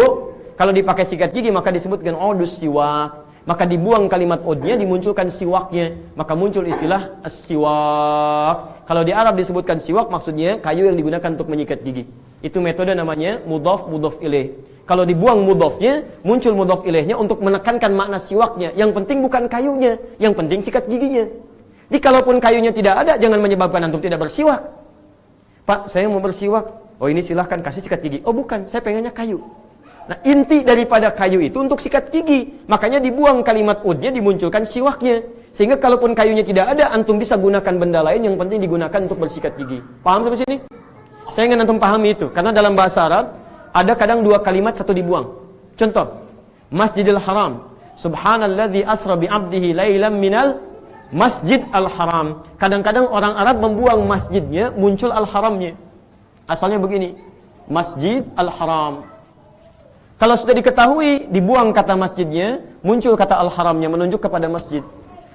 Kalau dipakai sikat gigi maka disebut dengan udus siwak. Maka dibuang kalimat udnya, dimunculkan siwaknya. Maka muncul istilah as-siwak. Kalau di Arab disebutkan siwak maksudnya kayu yang digunakan untuk menyikat gigi. Itu metode namanya mudhaf ilaih. Kalau dibuang mudhafnya, muncul mudhaf ilaihnya untuk menekankan makna siwaknya. Yang penting bukan kayunya, yang penting sikat giginya. Jadi kalaupun kayunya tidak ada, jangan menyebabkan antum tidak bersiwak. Pak, saya mau bersiwak. Oh ini silahkan kasih sikat gigi. Oh bukan, saya pengennya kayu. Nah inti daripada kayu itu untuk sikat gigi. Makanya dibuang kalimat udnya, dimunculkan siwaknya. Sehingga kalaupun kayunya tidak ada, antum bisa gunakan benda lain yang penting digunakan untuk bersikat gigi. Paham sampai sini? Saya ingin antum pahami itu. Karena dalam bahasa Arab, ada kadang dua kalimat, satu dibuang. Contoh, Masjidil Haram. Subhanalladzi asra bi'abdihi laylam minal Masjid Al-Haram. Kadang-kadang orang Arab membuang masjidnya, muncul Al-Haramnya. Asalnya begini, Masjid Al-Haram. Kalau sudah diketahui, dibuang kata masjidnya, muncul kata Al-Haramnya, menunjuk kepada masjid.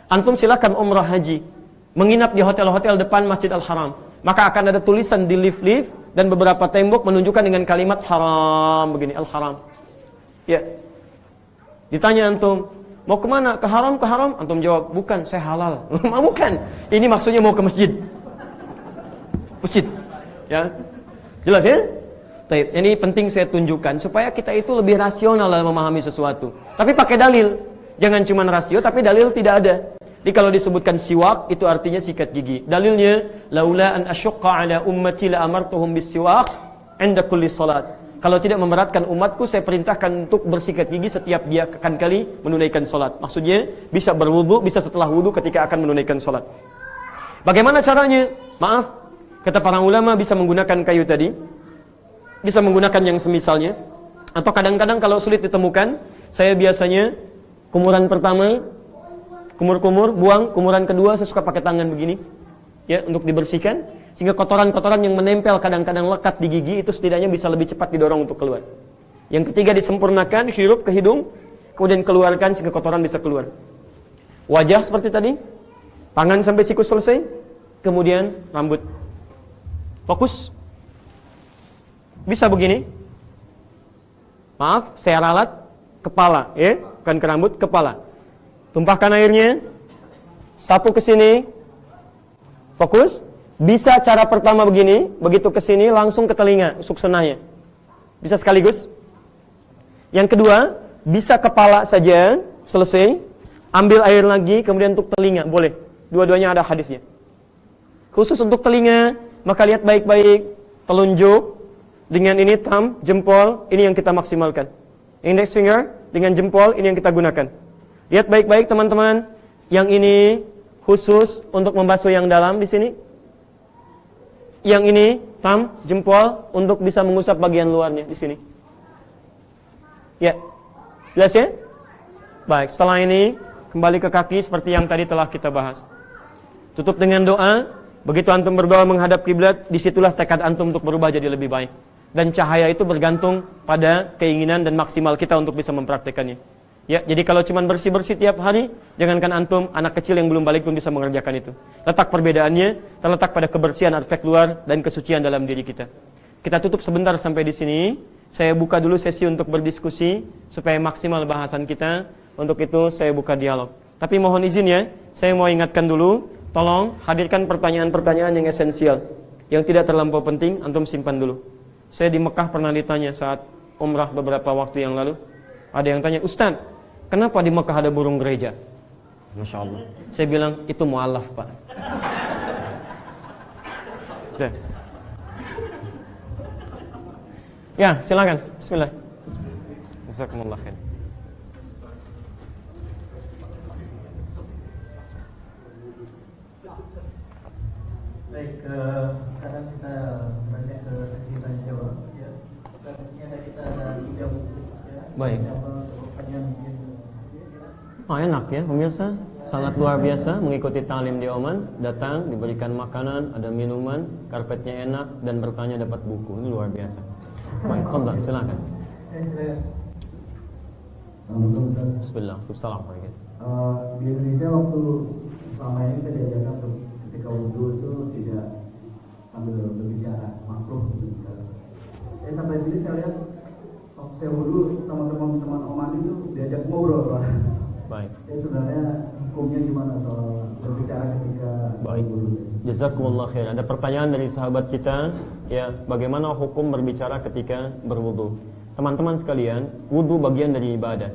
Antum silakan umrah haji, menginap di hotel-hotel depan Masjid Al-Haram. Maka akan ada tulisan di lift-lift dan beberapa tembok menunjukkan dengan kalimat haram, begini, Al-Haram. Ya. Ditanya antum, mau kemana? Ke haram, ke haram? Antum jawab, bukan, saya halal. Bukan. Ini maksudnya mau ke masjid. Masjid. Ya. Jelas ya? Baik, ini penting saya tunjukkan supaya kita itu lebih rasional dalam memahami sesuatu. Tapi pakai dalil. Jangan cuma rasio tapi dalil tidak ada. Jadi kalau disebutkan siwak itu artinya sikat gigi. Dalilnya, laula an asyqa ala ummati la amartuhum bis-siwak 'inda kulli salat. Kalau tidak memberatkan umatku, saya perintahkan untuk bersikat gigi setiap dia akan kali menunaikan salat. Maksudnya bisa berwudu, bisa setelah wudu ketika akan menunaikan salat. Bagaimana caranya? Maaf, kata para ulama bisa menggunakan kayu tadi, bisa menggunakan yang semisalnya, atau kadang-kadang kalau sulit ditemukan, saya biasanya kumuran pertama kumur-kumur, buang. Kumuran kedua saya suka pakai tangan begini, ya, untuk dibersihkan, sehingga kotoran-kotoran yang menempel kadang-kadang lekat di gigi itu setidaknya bisa lebih cepat didorong untuk keluar. Yang ketiga disempurnakan, hirup ke hidung, kemudian keluarkan sehingga kotoran bisa keluar. Wajah seperti tadi, tangan sampai siku selesai, kemudian rambut. Fokus. Bisa begini. Maaf, saya ralat kepala, ya, bukan ke rambut, kepala. Tumpahkan airnya, sapu ke sini, fokus. Bisa cara pertama begini, begitu ke sini langsung ke telinga, usuk sunahnya. Bisa sekaligus. Yang kedua, bisa kepala saja, selesai. Ambil air lagi, kemudian untuk telinga, boleh. Dua-duanya ada hadisnya. Khusus untuk telinga, maka lihat baik-baik, telunjuk dengan ini thumb, jempol, ini yang kita maksimalkan. Index finger dengan jempol, ini yang kita gunakan. Lihat baik-baik teman-teman, yang ini khusus untuk membasuh yang dalam di sini. Yang ini thumb, jempol untuk bisa mengusap bagian luarnya di sini. Ya, jelas ya? Baik, setelah ini kembali ke kaki seperti yang tadi telah kita bahas. Tutup dengan doa. Begitu antum berdoa menghadap kiblat, disitulah tekad antum untuk berubah jadi lebih baik. Dan cahaya itu bergantung pada keinginan dan maksimal kita untuk bisa mempraktekannya. Ya, jadi kalau cuma bersih-bersih tiap hari, jangankan antum, anak kecil yang belum balik pun bisa mengerjakan itu. Letak perbedaannya terletak pada kebersihan aspek luar dan kesucian dalam diri kita. Kita tutup sebentar sampai di sini. Saya buka dulu sesi untuk berdiskusi supaya maksimal bahasan kita. Untuk itu saya buka dialog. Tapi mohon izin ya, saya mau ingatkan dulu, tolong hadirkan pertanyaan-pertanyaan yang esensial. Yang tidak terlampau penting, antum simpan dulu. Saya di Mekah pernah ditanya saat umrah beberapa waktu yang lalu. Ada yang tanya, Ustaz, kenapa di Mekah ada burung gereja? Masya Allah. Saya bilang, itu mu'alaf, Pak. Ya, silakan. Bismillah. Jazakumullah khair. Baik, sekarang kita banyak ke sesi tanya jawab. Ya, sesinya ada kita ada 3 buku. Ya. Baik. Pertanyaan mungkin. Oh, enak ya pemirsa, sangat luar biasa mengikuti talim di Oman. Datang, diberikan makanan, ada minuman, karpetnya enak, dan bertanya dapat buku. Ini luar biasa. Baik, fadhal, silakan. Bismillah, Assalamualaikum. Di Indonesia waktu selama ini kita diajarkan untuk ketika wudhu itu tidak sambil berbicara, makruh berbicara. Sampai sini saya lihat waktu saya wudhu sama teman-teman Oman itu diajak ngobrol. Baik. Sebenarnya hukumnya gimana soal berbicara ketika wudhu? Jazakumullah khair. Ada pertanyaan dari sahabat kita, ya, bagaimana hukum berbicara ketika berwudu? Teman-teman sekalian, wudu bagian dari ibadah.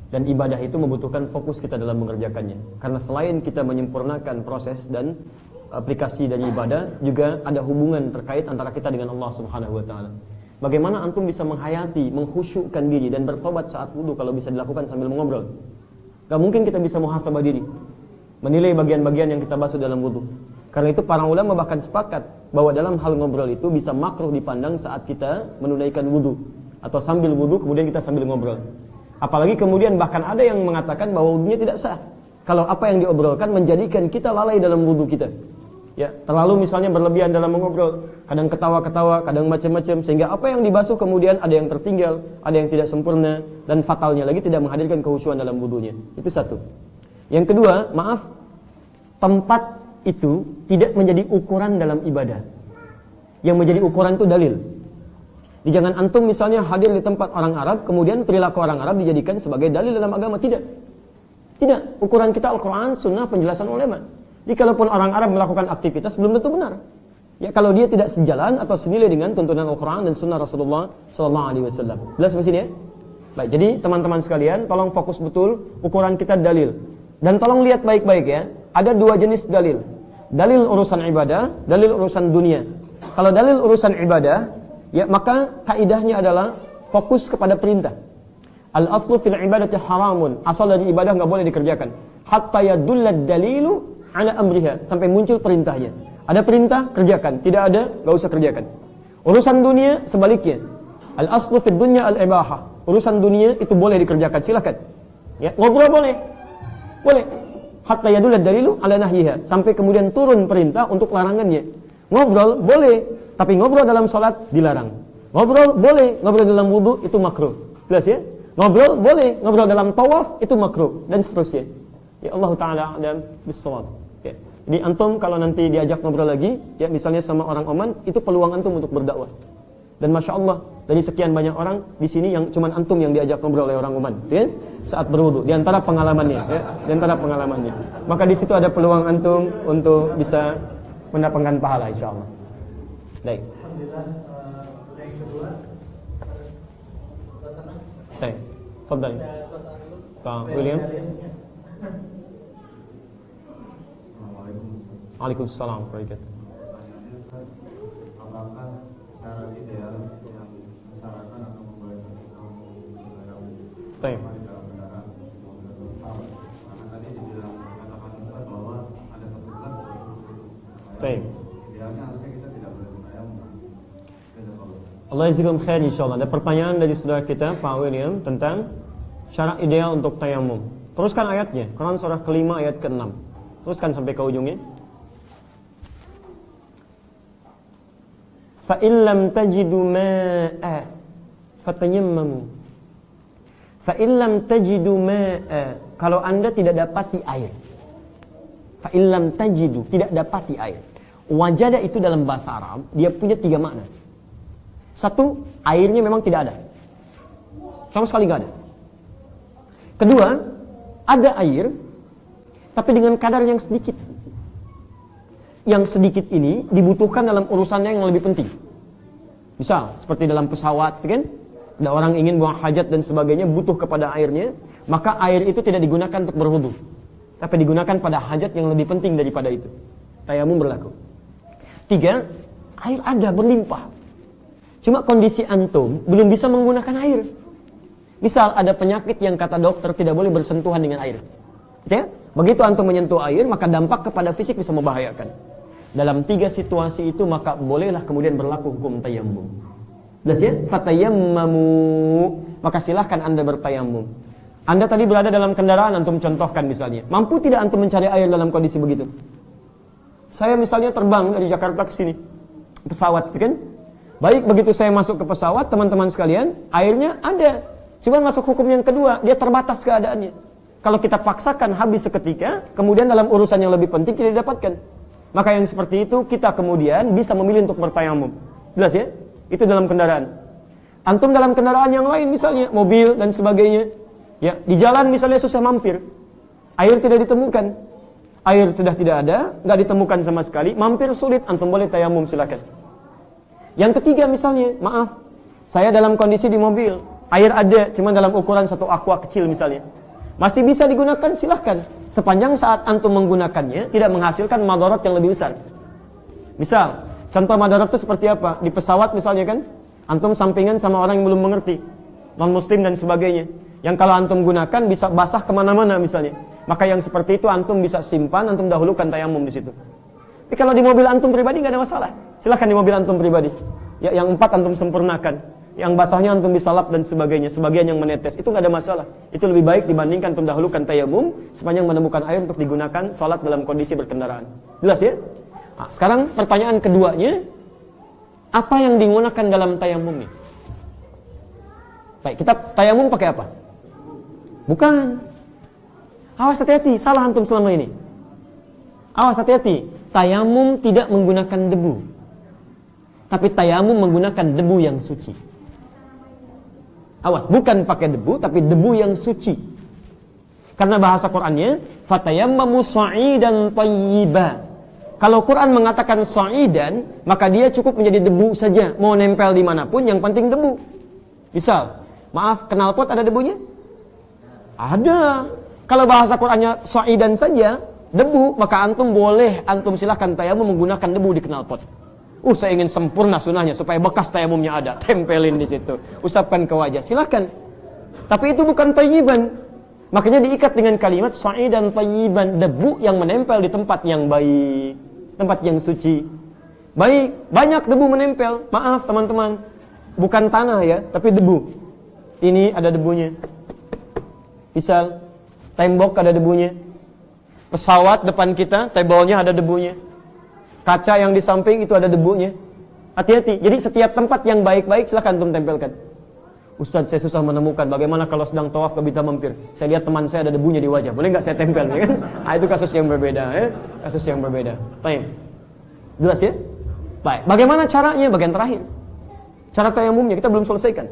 Dan ibadah itu membutuhkan fokus kita dalam mengerjakannya. Karena selain kita menyempurnakan proses dan aplikasi dari ibadah, juga ada hubungan terkait antara kita dengan Allah Subhanahu wa taala. Bagaimana antum bisa menghayati, mengkhusyukkan diri dan bertobat saat wudu kalau bisa dilakukan sambil mengobrol? Gak mungkin kita bisa muhasabah diri, menilai bagian-bagian yang kita basuh dalam wudu. Karena itu para ulama bahkan sepakat bahwa dalam hal ngobrol itu bisa makruh dipandang saat kita menunaikan wudu atau sambil wudu kemudian kita sambil ngobrol. Apalagi kemudian bahkan ada yang mengatakan bahwa wudunya tidak sah kalau apa yang diobrolkan menjadikan kita lalai dalam wudu kita. Ya, terlalu misalnya berlebihan dalam mengobrol, kadang ketawa-ketawa, kadang macam-macam, sehingga apa yang dibasuh kemudian ada yang tertinggal, ada yang tidak sempurna, dan fatalnya lagi tidak menghadirkan kekhusyuan dalam wudunya. Itu satu. Yang kedua, maaf, tempat itu tidak menjadi ukuran dalam ibadah. Yang menjadi ukuran itu dalil. Jangan antum misalnya hadir di tempat orang Arab, kemudian perilaku orang Arab dijadikan sebagai dalil dalam agama. Tidak. Tidak. Ukuran kita Al-Quran, Sunnah, penjelasan ulama. Jadi kalaupun orang Arab melakukan aktivitas belum tentu benar. Ya, kalau dia tidak sejalan atau senilai dengan tuntunan Al-Quran dan Sunnah Rasulullah Sallallahu Alaihi Wasallam. Jelas di sini ya? Baik. Jadi teman-teman sekalian, tolong fokus betul. Ukuran kita dalil. Dan tolong lihat baik-baik ya. Ada 2 jenis dalil. Dalil urusan ibadah, dalil urusan dunia. Kalau dalil urusan ibadah, ya maka kaidahnya adalah fokus kepada perintah. Al-aslu fil ibadati haramun. Asal dari ibadah enggak boleh dikerjakan. Hatta yadullad dalilu ala amriha, sampai muncul perintahnya. Ada perintah, kerjakan. Tidak ada, enggak usah kerjakan. Urusan dunia sebaliknya. Al-aslu fid dunya al-ibahah. Urusan dunia itu boleh dikerjakan, silakan. Ya, ngobrol boleh. Boleh. Hatta yadul dalilu ala nahyiha, sampai kemudian turun perintah untuk larangannya. Ngobrol boleh, tapi ngobrol dalam salat dilarang. Ngobrol boleh, ngobrol dalam wudu itu makruh. Jelas ya? Ngobrol boleh, ngobrol dalam tawaf itu makruh dan seterusnya. Ya Allah taala a'lam bis-shawab. Ya. Jadi antum kalau nanti diajak ngobrol lagi, ya misalnya sama orang Oman, itu peluang antum untuk berdakwah. Dan Masya Allah, dari sekian banyak orang di sini yang cuman antum yang diajak ngobrol oleh orang Oman, ya? Saat berwudu, di antara pengalamannya, ya? Di antara pengalamannya. Maka di situ ada peluang antum untuk bisa mendapatkan pahala, insya Allah. Baik. Alhamdulillah, yang kedua, Baik. Fadhal. Pak William. Waalaikumsalam warahmatullahi wabarakatuh. apakah cara ideal yang mensyaratkan atau membolehkan Baik. di dalam kendaraan karena tadi dibilang katakan Ustaz bahwa ada petugas Baik. idealnya harusnya kita tidak boleh bertayamum. Allah jazakum khair insyaallah. Ada pertanyaan dari saudara kita Pak William tentang syarat ideal untuk tayamum. Teruskan ayatnya, Quran surah kelima ayat ke-6. Teruskan sampai ke ujungnya. Fa illam tajidu ma'a fatayammamu. Fa illam tajidu ma'a, kalau Anda tidak dapati air. Fa illam tajidu, tidak dapati air. Wajada itu dalam bahasa Arab, dia punya 3 makna. Satu, airnya memang tidak ada. Sama sekali nggak ada. Kedua, ada air, tapi dengan kadar yang sedikit. Yang sedikit ini dibutuhkan dalam urusannya yang lebih penting. Misal, seperti dalam pesawat, kan? Ada orang ingin buang hajat dan sebagainya, butuh kepada airnya, maka air itu tidak digunakan untuk berwudu, tapi digunakan pada hajat yang lebih penting daripada itu. Tayamum berlaku. 3, air ada berlimpah. Cuma kondisi antum belum bisa menggunakan air. Misal ada penyakit yang kata dokter tidak boleh bersentuhan dengan air. Ya? Begitu antum menyentuh air, maka dampak kepada fisik bisa membahayakan. Dalam 3 situasi itu maka bolehlah kemudian berlaku hukum tayammum. Jelas ya? Fatayammamu, maka silahkan Anda bertayamum. Anda tadi berada dalam kendaraan, antum contohkan misalnya. Mampu tidak antum mencari air dalam kondisi begitu? Saya misalnya terbang dari Jakarta ke sini, pesawat, kan? Baik, begitu saya masuk ke pesawat, teman-teman sekalian, airnya ada. Cuma masuk hukum yang kedua, dia terbatas keadaannya. Kalau kita paksakan habis seketika, kemudian dalam urusan yang lebih penting tidak didapatkan. Maka yang seperti itu kita kemudian bisa memilih untuk bertayamum. Jelas ya? Itu dalam kendaraan. Antum dalam kendaraan yang lain misalnya, mobil dan sebagainya. Ya, di jalan misalnya susah mampir. Air tidak ditemukan. Air sudah tidak ada, nggak ditemukan sama sekali, mampir sulit, antum boleh tayamum silakan. Yang ketiga misalnya, maaf, saya dalam kondisi di mobil, air ada, cuma dalam ukuran 1 aqua kecil misalnya. Masih bisa digunakan, silahkan. Sepanjang saat antum menggunakannya, tidak menghasilkan madarat yang lebih besar. Misal, contoh madarat itu seperti apa? Di pesawat misalnya kan, antum sampingan sama orang yang belum mengerti, non-muslim dan sebagainya. Yang kalau antum gunakan bisa basah kemana-mana misalnya. Maka yang seperti itu antum bisa simpan, antum dahulukan tayamum di situ. Tapi kalau di mobil antum pribadi nggak ada masalah. Silahkan di mobil antum pribadi. Ya, yang 4 antum sempurnakan. Yang basahnya antum bisa lap dan sebagainya. Sebagian yang menetes. Itu nggak ada masalah. Itu lebih baik dibandingkan antum dahulukan tayamum sepanjang menemukan air untuk digunakan salat dalam kondisi berkendaraan. Jelas ya? Nah, sekarang pertanyaan keduanya, apa yang digunakan dalam tayamum ini? Baik, kita tayamum pakai apa? Bukan. Awas hati-hati, salah antum selama ini. Awas hati-hati. Tayamum tidak menggunakan debu. Tapi tayamum menggunakan debu yang suci. Awas, bukan pakai debu, tapi debu yang suci. Karena bahasa Qur'annya, fatayammamu sa'idan thayyiba. Kalau Quran mengatakan sa'idan, maka dia cukup menjadi debu saja. Mau nempel dimanapun, yang penting debu. Misal, maaf, knalpot ada debunya? Ada. Kalau bahasa Qur'annya sa'idan saja, debu, maka antum boleh, antum silahkan tayamum menggunakan debu di knalpot. Saya ingin sempurna sunahnya supaya bekas tayamumnya ada, tempelin di situ, usapkan ke wajah, silakan. Tapi itu bukan thayyiban. Makanya diikat dengan kalimat sa'idan thayyiban, debu yang menempel di tempat yang baik, tempat yang suci. Baik, banyak debu menempel. Maaf teman-teman, bukan tanah ya, tapi debu. Ini ada debunya. Misal tembok ada debunya, Pesawat depan kita, table-nya ada debunya. Kaca yang di samping itu ada debunya. Hati-hati. Jadi setiap tempat yang baik-baik silahkan antum tempelkan. Ustaz, saya susah menemukan bagaimana kalau sedang tawaf ke Bita Mampir. Saya lihat teman saya ada debunya di wajah. Boleh nggak saya tempel? Ya kan? Nah, itu kasus yang berbeda. Ya? Kasus yang berbeda. Baik. Jelas ya? Baik. Bagaimana caranya? Bagian terakhir. Cara tayamumnya kita belum selesaikan.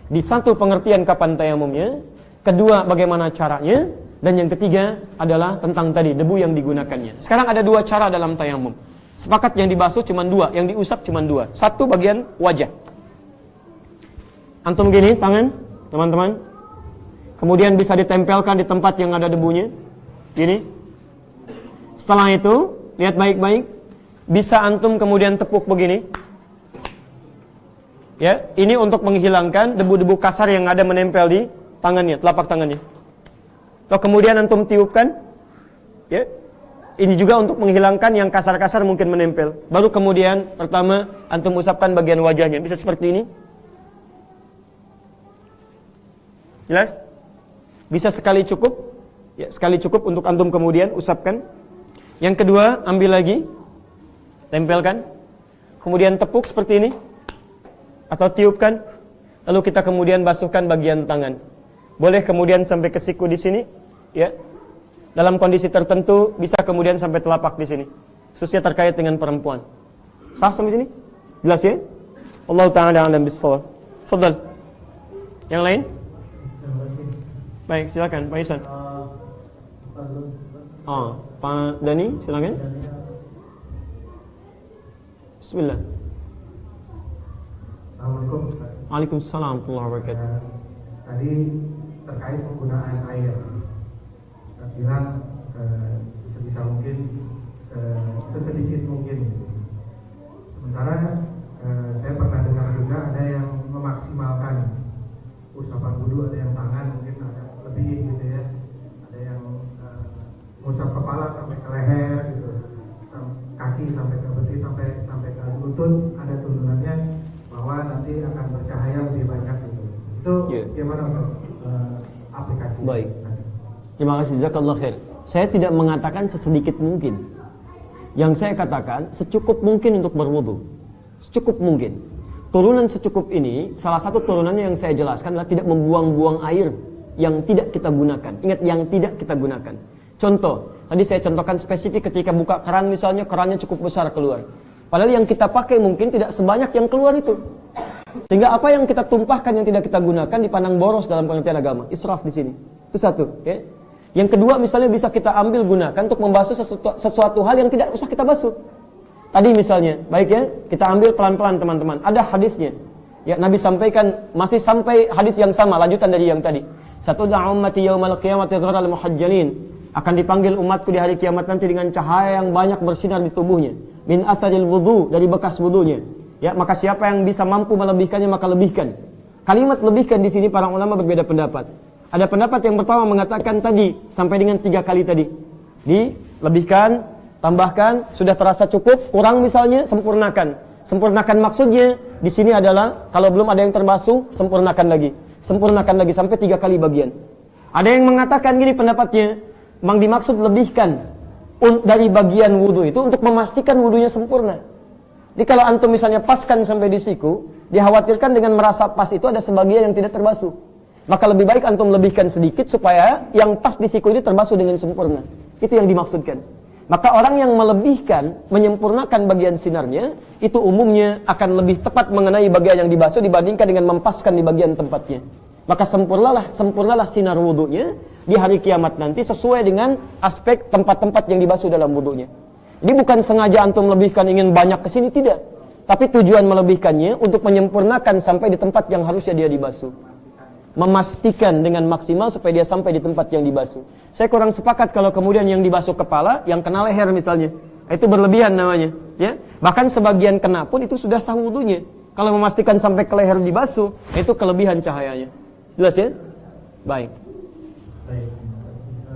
Di satu pengertian kapan tayamumnya. Kedua, bagaimana caranya. Dan yang ketiga adalah tentang tadi debu yang digunakannya. Sekarang ada dua cara dalam tayamum. Sepakat yang dibasuh cuma dua, yang diusap cuma dua. Satu bagian wajah. Antum gini tangan, teman-teman. Kemudian bisa ditempelkan di tempat yang ada debunya. Gini. Setelah itu, lihat baik-baik. Bisa antum kemudian tepuk begini. Ya, ini untuk menghilangkan debu-debu kasar yang ada menempel di tangannya, telapak tangannya. Atau kemudian antum tiupkan, ya. Ini juga untuk menghilangkan yang kasar-kasar mungkin menempel. Baru kemudian pertama antum usapkan bagian wajahnya, bisa seperti ini. Jelas? Bisa sekali cukup, ya sekali cukup untuk antum kemudian usapkan. Yang kedua ambil lagi, tempelkan, kemudian tepuk seperti ini, atau tiupkan. Lalu kita kemudian basuhkan bagian tangan. Boleh kemudian sampai ke siku di sini, ya. Dalam kondisi tertentu bisa kemudian sampai telapak di sini. Khususnya terkait dengan perempuan. Sah sampai sini? Jelas ya? Allah Ta'ala a'lam bis-shawab. Fadhal. Yang lain? Baik, silakan Pak Isan. Pak Dani, silakan. Bismillah. Assalamualaikum. Waalaikumsalam warahmatullahi wabarakatuh. Tadi terkait penggunaan air, saya bilang sebisa mungkin, sesedikit mungkin. Sementara saya pernah dengar juga ada yang memaksimalkan usapan wudu, ada yang tangan mungkin ada lebih gitu ya, ada yang mengucap kepala sampai ke leher gitu, kaki sampai ke betis, sampai ke lutut, ada turunannya bahwa nanti akan bercahaya lebih banyak gitu. Itu gimana aplikasi? Baik. Terima kasih, jazakallah khair. Saya tidak mengatakan sesedikit mungkin. Yang saya katakan secukup mungkin untuk berwudu. Secukup mungkin. Turunan secukup ini, salah satu turunannya yang saya jelaskan adalah tidak membuang-buang air yang tidak kita gunakan. Ingat, yang tidak kita gunakan. Contoh, tadi saya contohkan spesifik ketika buka keran misalnya, kerannya cukup besar keluar. Padahal yang kita pakai mungkin tidak sebanyak yang keluar itu. Sehingga apa yang kita tumpahkan yang tidak kita gunakan dipandang boros dalam pengertian agama. Israf di sini. Itu satu. Ya. Yang kedua, misalnya bisa kita ambil gunakan untuk membasuh sesuatu hal yang tidak usah kita basuh. Tadi misalnya, baik ya, kita ambil pelan-pelan teman-teman. Ada hadisnya. Ya, Nabi sampaikan masih sampai hadis yang sama, lanjutan dari yang tadi. Satu ummati yaumal qiyamati gharal muhajjalin. Akan dipanggil umatku di hari kiamat nanti dengan cahaya yang banyak bersinar di tubuhnya. Min atharil wudu, dari bekas wudunya. Ya, maka siapa yang bisa mampu melebihkannya maka lebihkan. Kalimat lebihkan di sini para ulama berbeda pendapat. Ada pendapat yang pertama mengatakan tadi sampai dengan 3 kali tadi. Dilebihkan, tambahkan, sudah terasa cukup, kurang misalnya, sempurnakan. Sempurnakan maksudnya di sini adalah kalau belum ada yang terbasuh, sempurnakan lagi. Sempurnakan lagi sampai 3 kali bagian. Ada yang mengatakan gini pendapatnya, memang dimaksud lebihkan dari bagian wudu itu untuk memastikan wudunya sempurna. Jadi kalau antum misalnya paskan sampai di siku, dikhawatirkan dengan merasa pas itu ada sebagian yang tidak terbasuh. Maka lebih baik antum lebihkan sedikit supaya yang pas di siku ini terbasuh dengan sempurna. Itu yang dimaksudkan. Maka orang yang melebihkan, menyempurnakan bagian sinarnya, itu umumnya akan lebih tepat mengenai bagian yang dibasuh dibandingkan dengan mempaskan di bagian tempatnya. Maka sempurnalah sinar wudunya di hari kiamat nanti sesuai dengan aspek tempat-tempat yang dibasuh dalam wudunya. Jadi bukan sengaja antum lebihkan ingin banyak ke sini, tidak. Tapi tujuan melebihkannya untuk menyempurnakan sampai di tempat yang harusnya dia dibasuh. Memastikan dengan maksimal supaya dia sampai di tempat yang dibasuh. Saya kurang sepakat kalau kemudian yang dibasuh kepala, yang kena leher misalnya. Itu berlebihan namanya. Ya? Bahkan sebagian kena pun itu sudah sah wudunya. Kalau memastikan sampai ke leher dibasuh, itu kelebihan cahayanya. Jelas ya? Baik. Baik.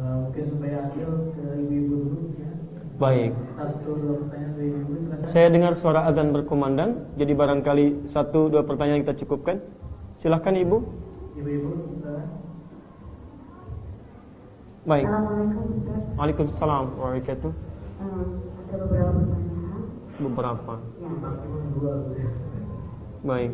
Mungkin supaya adil ke ibu-ibu dulu ya. Baik. Satu dua pertanyaan dari ibu. Saya dengar suara azan berkumandang, jadi barangkali 1-2 pertanyaan kita cukupkan. Silahkan Ibu. Ibu-ibu, Baik. Assalamualaikum Ustaz. Waalaikumsalam warahmatullahi wabarakatuh. Ada beberapa pertanyaan. Beberapa. Ya. Baik.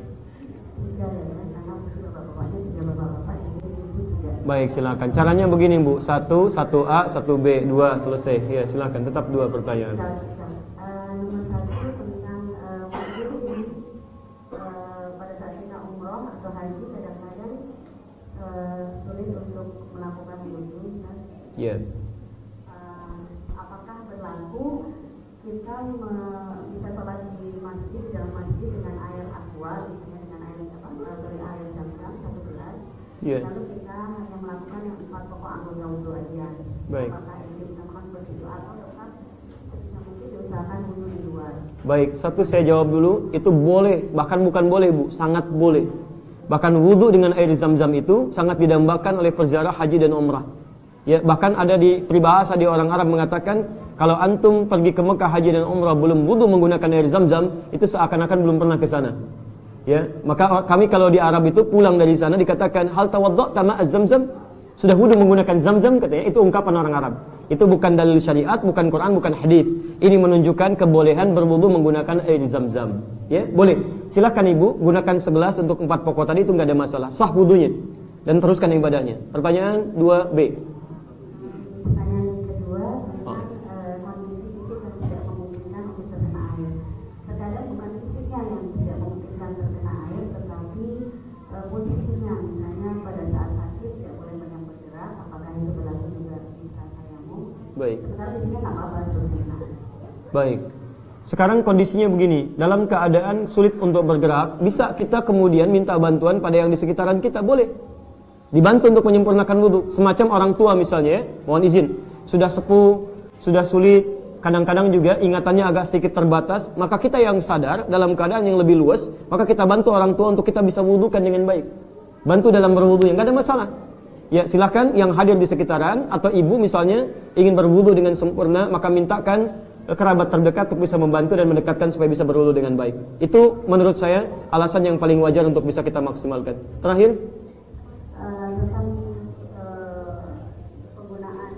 Tiga ya, karena bapak-bapaknya tiga bapak-bapak, ibu tiga. Baik, silakan. Caranya begini, Bu. 1, 1A, 1B, 2 selesai. Ya, silakan. Tetap 2 pertanyaan. Nomor satu tentang wudhu ini pada saat kita umroh atau haji kadang-kadang sulit untuk melakukan wudhu. Ya. Apakah berlaku kita bisa sholat di masjid, dalam masjid dengan air aqua, misalnya dengan air dari air zam-zam 1 gelas, lalu kita hanya melakukan yang 4 pokok anggota wudhu aja. Baik. Apakah ini disamakan seperti itu atau tetap sebisa mungkin diusahakan wudhu di luar? Baik, satu saya jawab dulu. Itu boleh, bahkan bukan boleh, Bu, sangat boleh. Bahkan wudhu dengan air zam-zam itu sangat didambakan oleh peziarah haji dan umrah. Ya, bahkan ada di peribahasa di orang Arab mengatakan kalau antum pergi ke Mekah haji dan umrah belum wudu menggunakan air zam-zam, itu seakan-akan belum pernah ke sana. Ya, maka kami kalau di Arab itu pulang dari sana dikatakan hal tawadda'ta ma'a zam-zam, sudah wudu menggunakan zam-zam, katanya. Itu ungkapan orang Arab. Itu bukan dalil syariat, bukan Quran, bukan hadis. Ini menunjukkan kebolehan berwudu menggunakan air zam-zam. Ya, boleh. Silakan Ibu gunakan segelas untuk 4 pokok tadi, itu enggak ada masalah. Sah wudunya dan teruskan ibadahnya. Pertanyaan 2B. Pertanyaan yang kedua tentang kondisi fisik yang tidak memungkinkan untuk terkena air. Terkadang bukan fisiknya yang tidak memungkinkan terkena air, tetapi posisinya, misalnya pada saat sakit tidak boleh banyak bergerak. Apakah itu berlaku juga bisa tayamum? Baik. Sementara fisiknya nggak apa-apa terkena air. Baik. Sekarang kondisinya begini, dalam keadaan sulit untuk bergerak, bisa kita kemudian minta bantuan pada yang di sekitaran kita, boleh. Dibantu untuk menyempurnakan wudhu. Semacam orang tua misalnya, mohon izin, sudah sepuh, sudah sulit, kadang-kadang juga ingatannya agak sedikit terbatas, maka kita yang sadar dalam keadaan yang lebih luas, maka kita bantu orang tua untuk kita bisa wudhukan dengan baik. Bantu dalam berwudhu, yang nggak ada masalah. Ya, silakan yang hadir di sekitaran atau ibu misalnya ingin berwudhu dengan sempurna, maka mintakan kerabat terdekat untuk bisa membantu dan mendekatkan supaya bisa berwudhu dengan baik. Itu menurut saya alasan yang paling wajar untuk bisa kita maksimalkan. Terakhir, tentang penggunaan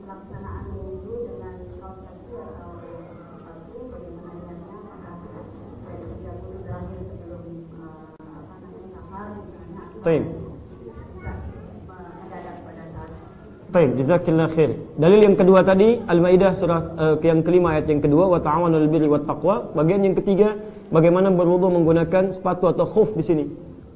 pelaksanaan wudhu dengan kaos kaki atau sepatu, bagaimana dengannya? Apakah dari 30 terakhir sebelum safar misalnya, Taib. bisa mendadak pada saat. Baik, jazakillah khair. Dalil yang kedua tadi Al-Maidah surah yang kelima ayat yang kedua, wa ta'awanu 'alal birri wat taqwa. Bagian yang ketiga, bagaimana berwudu menggunakan sepatu atau khuf di sini.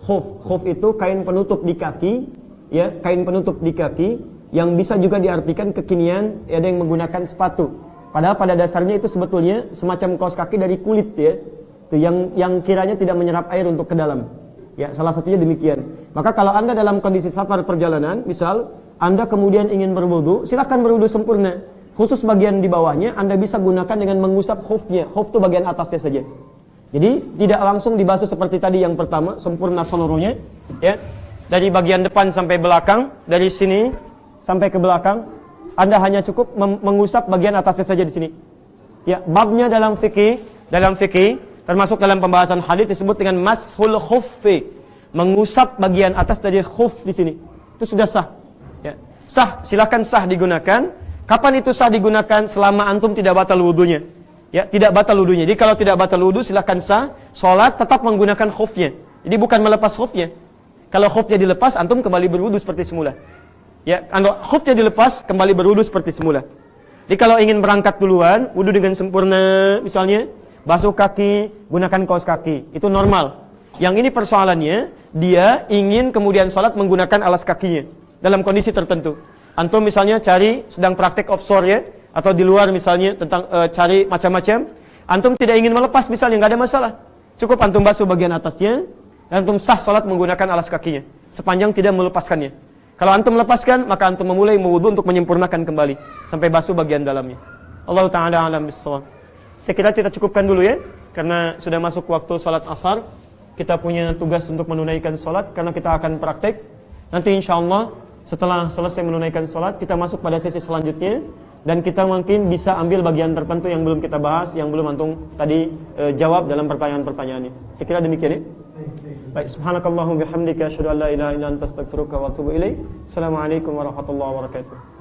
Khuf itu kain penutup di kaki, ya, kain penutup di kaki yang bisa juga diartikan kekinian ada yang menggunakan sepatu. Padahal pada dasarnya itu sebetulnya semacam kaos kaki dari kulit, ya. Itu yang kiranya tidak menyerap air untuk ke dalam. Ya, salah satunya demikian. Maka kalau Anda dalam kondisi safar perjalanan, misal Anda kemudian ingin berwudu, silakan berwudu sempurna. Khusus bagian di bawahnya Anda bisa gunakan dengan mengusap khufnya. Khuf itu bagian atasnya saja. Jadi tidak langsung dibasuh seperti tadi yang pertama, sempurna seluruhnya, ya. Dari bagian depan sampai belakang, dari sini sampai ke belakang, Anda hanya cukup mengusap bagian atasnya saja di sini. Ya, babnya dalam fikih termasuk dalam pembahasan hadis disebut dengan mashul khuffi, mengusap bagian atas dari khuf di sini. Itu sudah sah. Ya. Sah, silakan sah digunakan. Kapan itu sah digunakan? Selama antum tidak batal wudunya. Ya, tidak batal wudunya. Jadi kalau tidak batal wudu silakan sah, sholat tetap menggunakan khufnya. Jadi bukan melepas khufnya. Kalau khufnya dilepas, antum kembali berwudu seperti semula. Ya, kalau khufnya dilepas, kembali berwudu seperti semula. Jadi kalau ingin berangkat duluan, wudu dengan sempurna, misalnya basuh kaki, gunakan kaos kaki, itu normal. Yang ini persoalannya, dia ingin kemudian sholat menggunakan alas kakinya dalam kondisi tertentu. Antum misalnya sedang praktek offshore, ya, atau di luar misalnya tentang cari macam-macam, antum tidak ingin melepas misalnya, nggak ada masalah. Cukup antum basuh bagian atasnya, dan antum sah salat menggunakan alas kakinya, sepanjang tidak melepaskannya. Kalau antum melepaskan, maka antum memulai mewudu untuk menyempurnakan kembali sampai basuh bagian dalamnya. Allah Ta'ala alam bissawab. Saya kira kita cukupkan dulu, ya, karena sudah masuk waktu salat asar. Kita punya tugas untuk menunaikan salat karena kita akan praktek. Nanti insyaallah setelah selesai menunaikan salat, kita masuk pada sesi selanjutnya. Dan kita mungkin bisa ambil bagian tertentu yang belum kita bahas, yang belum antum tadi jawab dalam pertanyaan-pertanyaannya. Saya kira demikian, ya. Baik, subhanakallahumma bihamdika asyhadu an la ilaha illa anta astaghfiruka wa atubu ilaik. Assalamualaikum warahmatullahi wabarakatuh.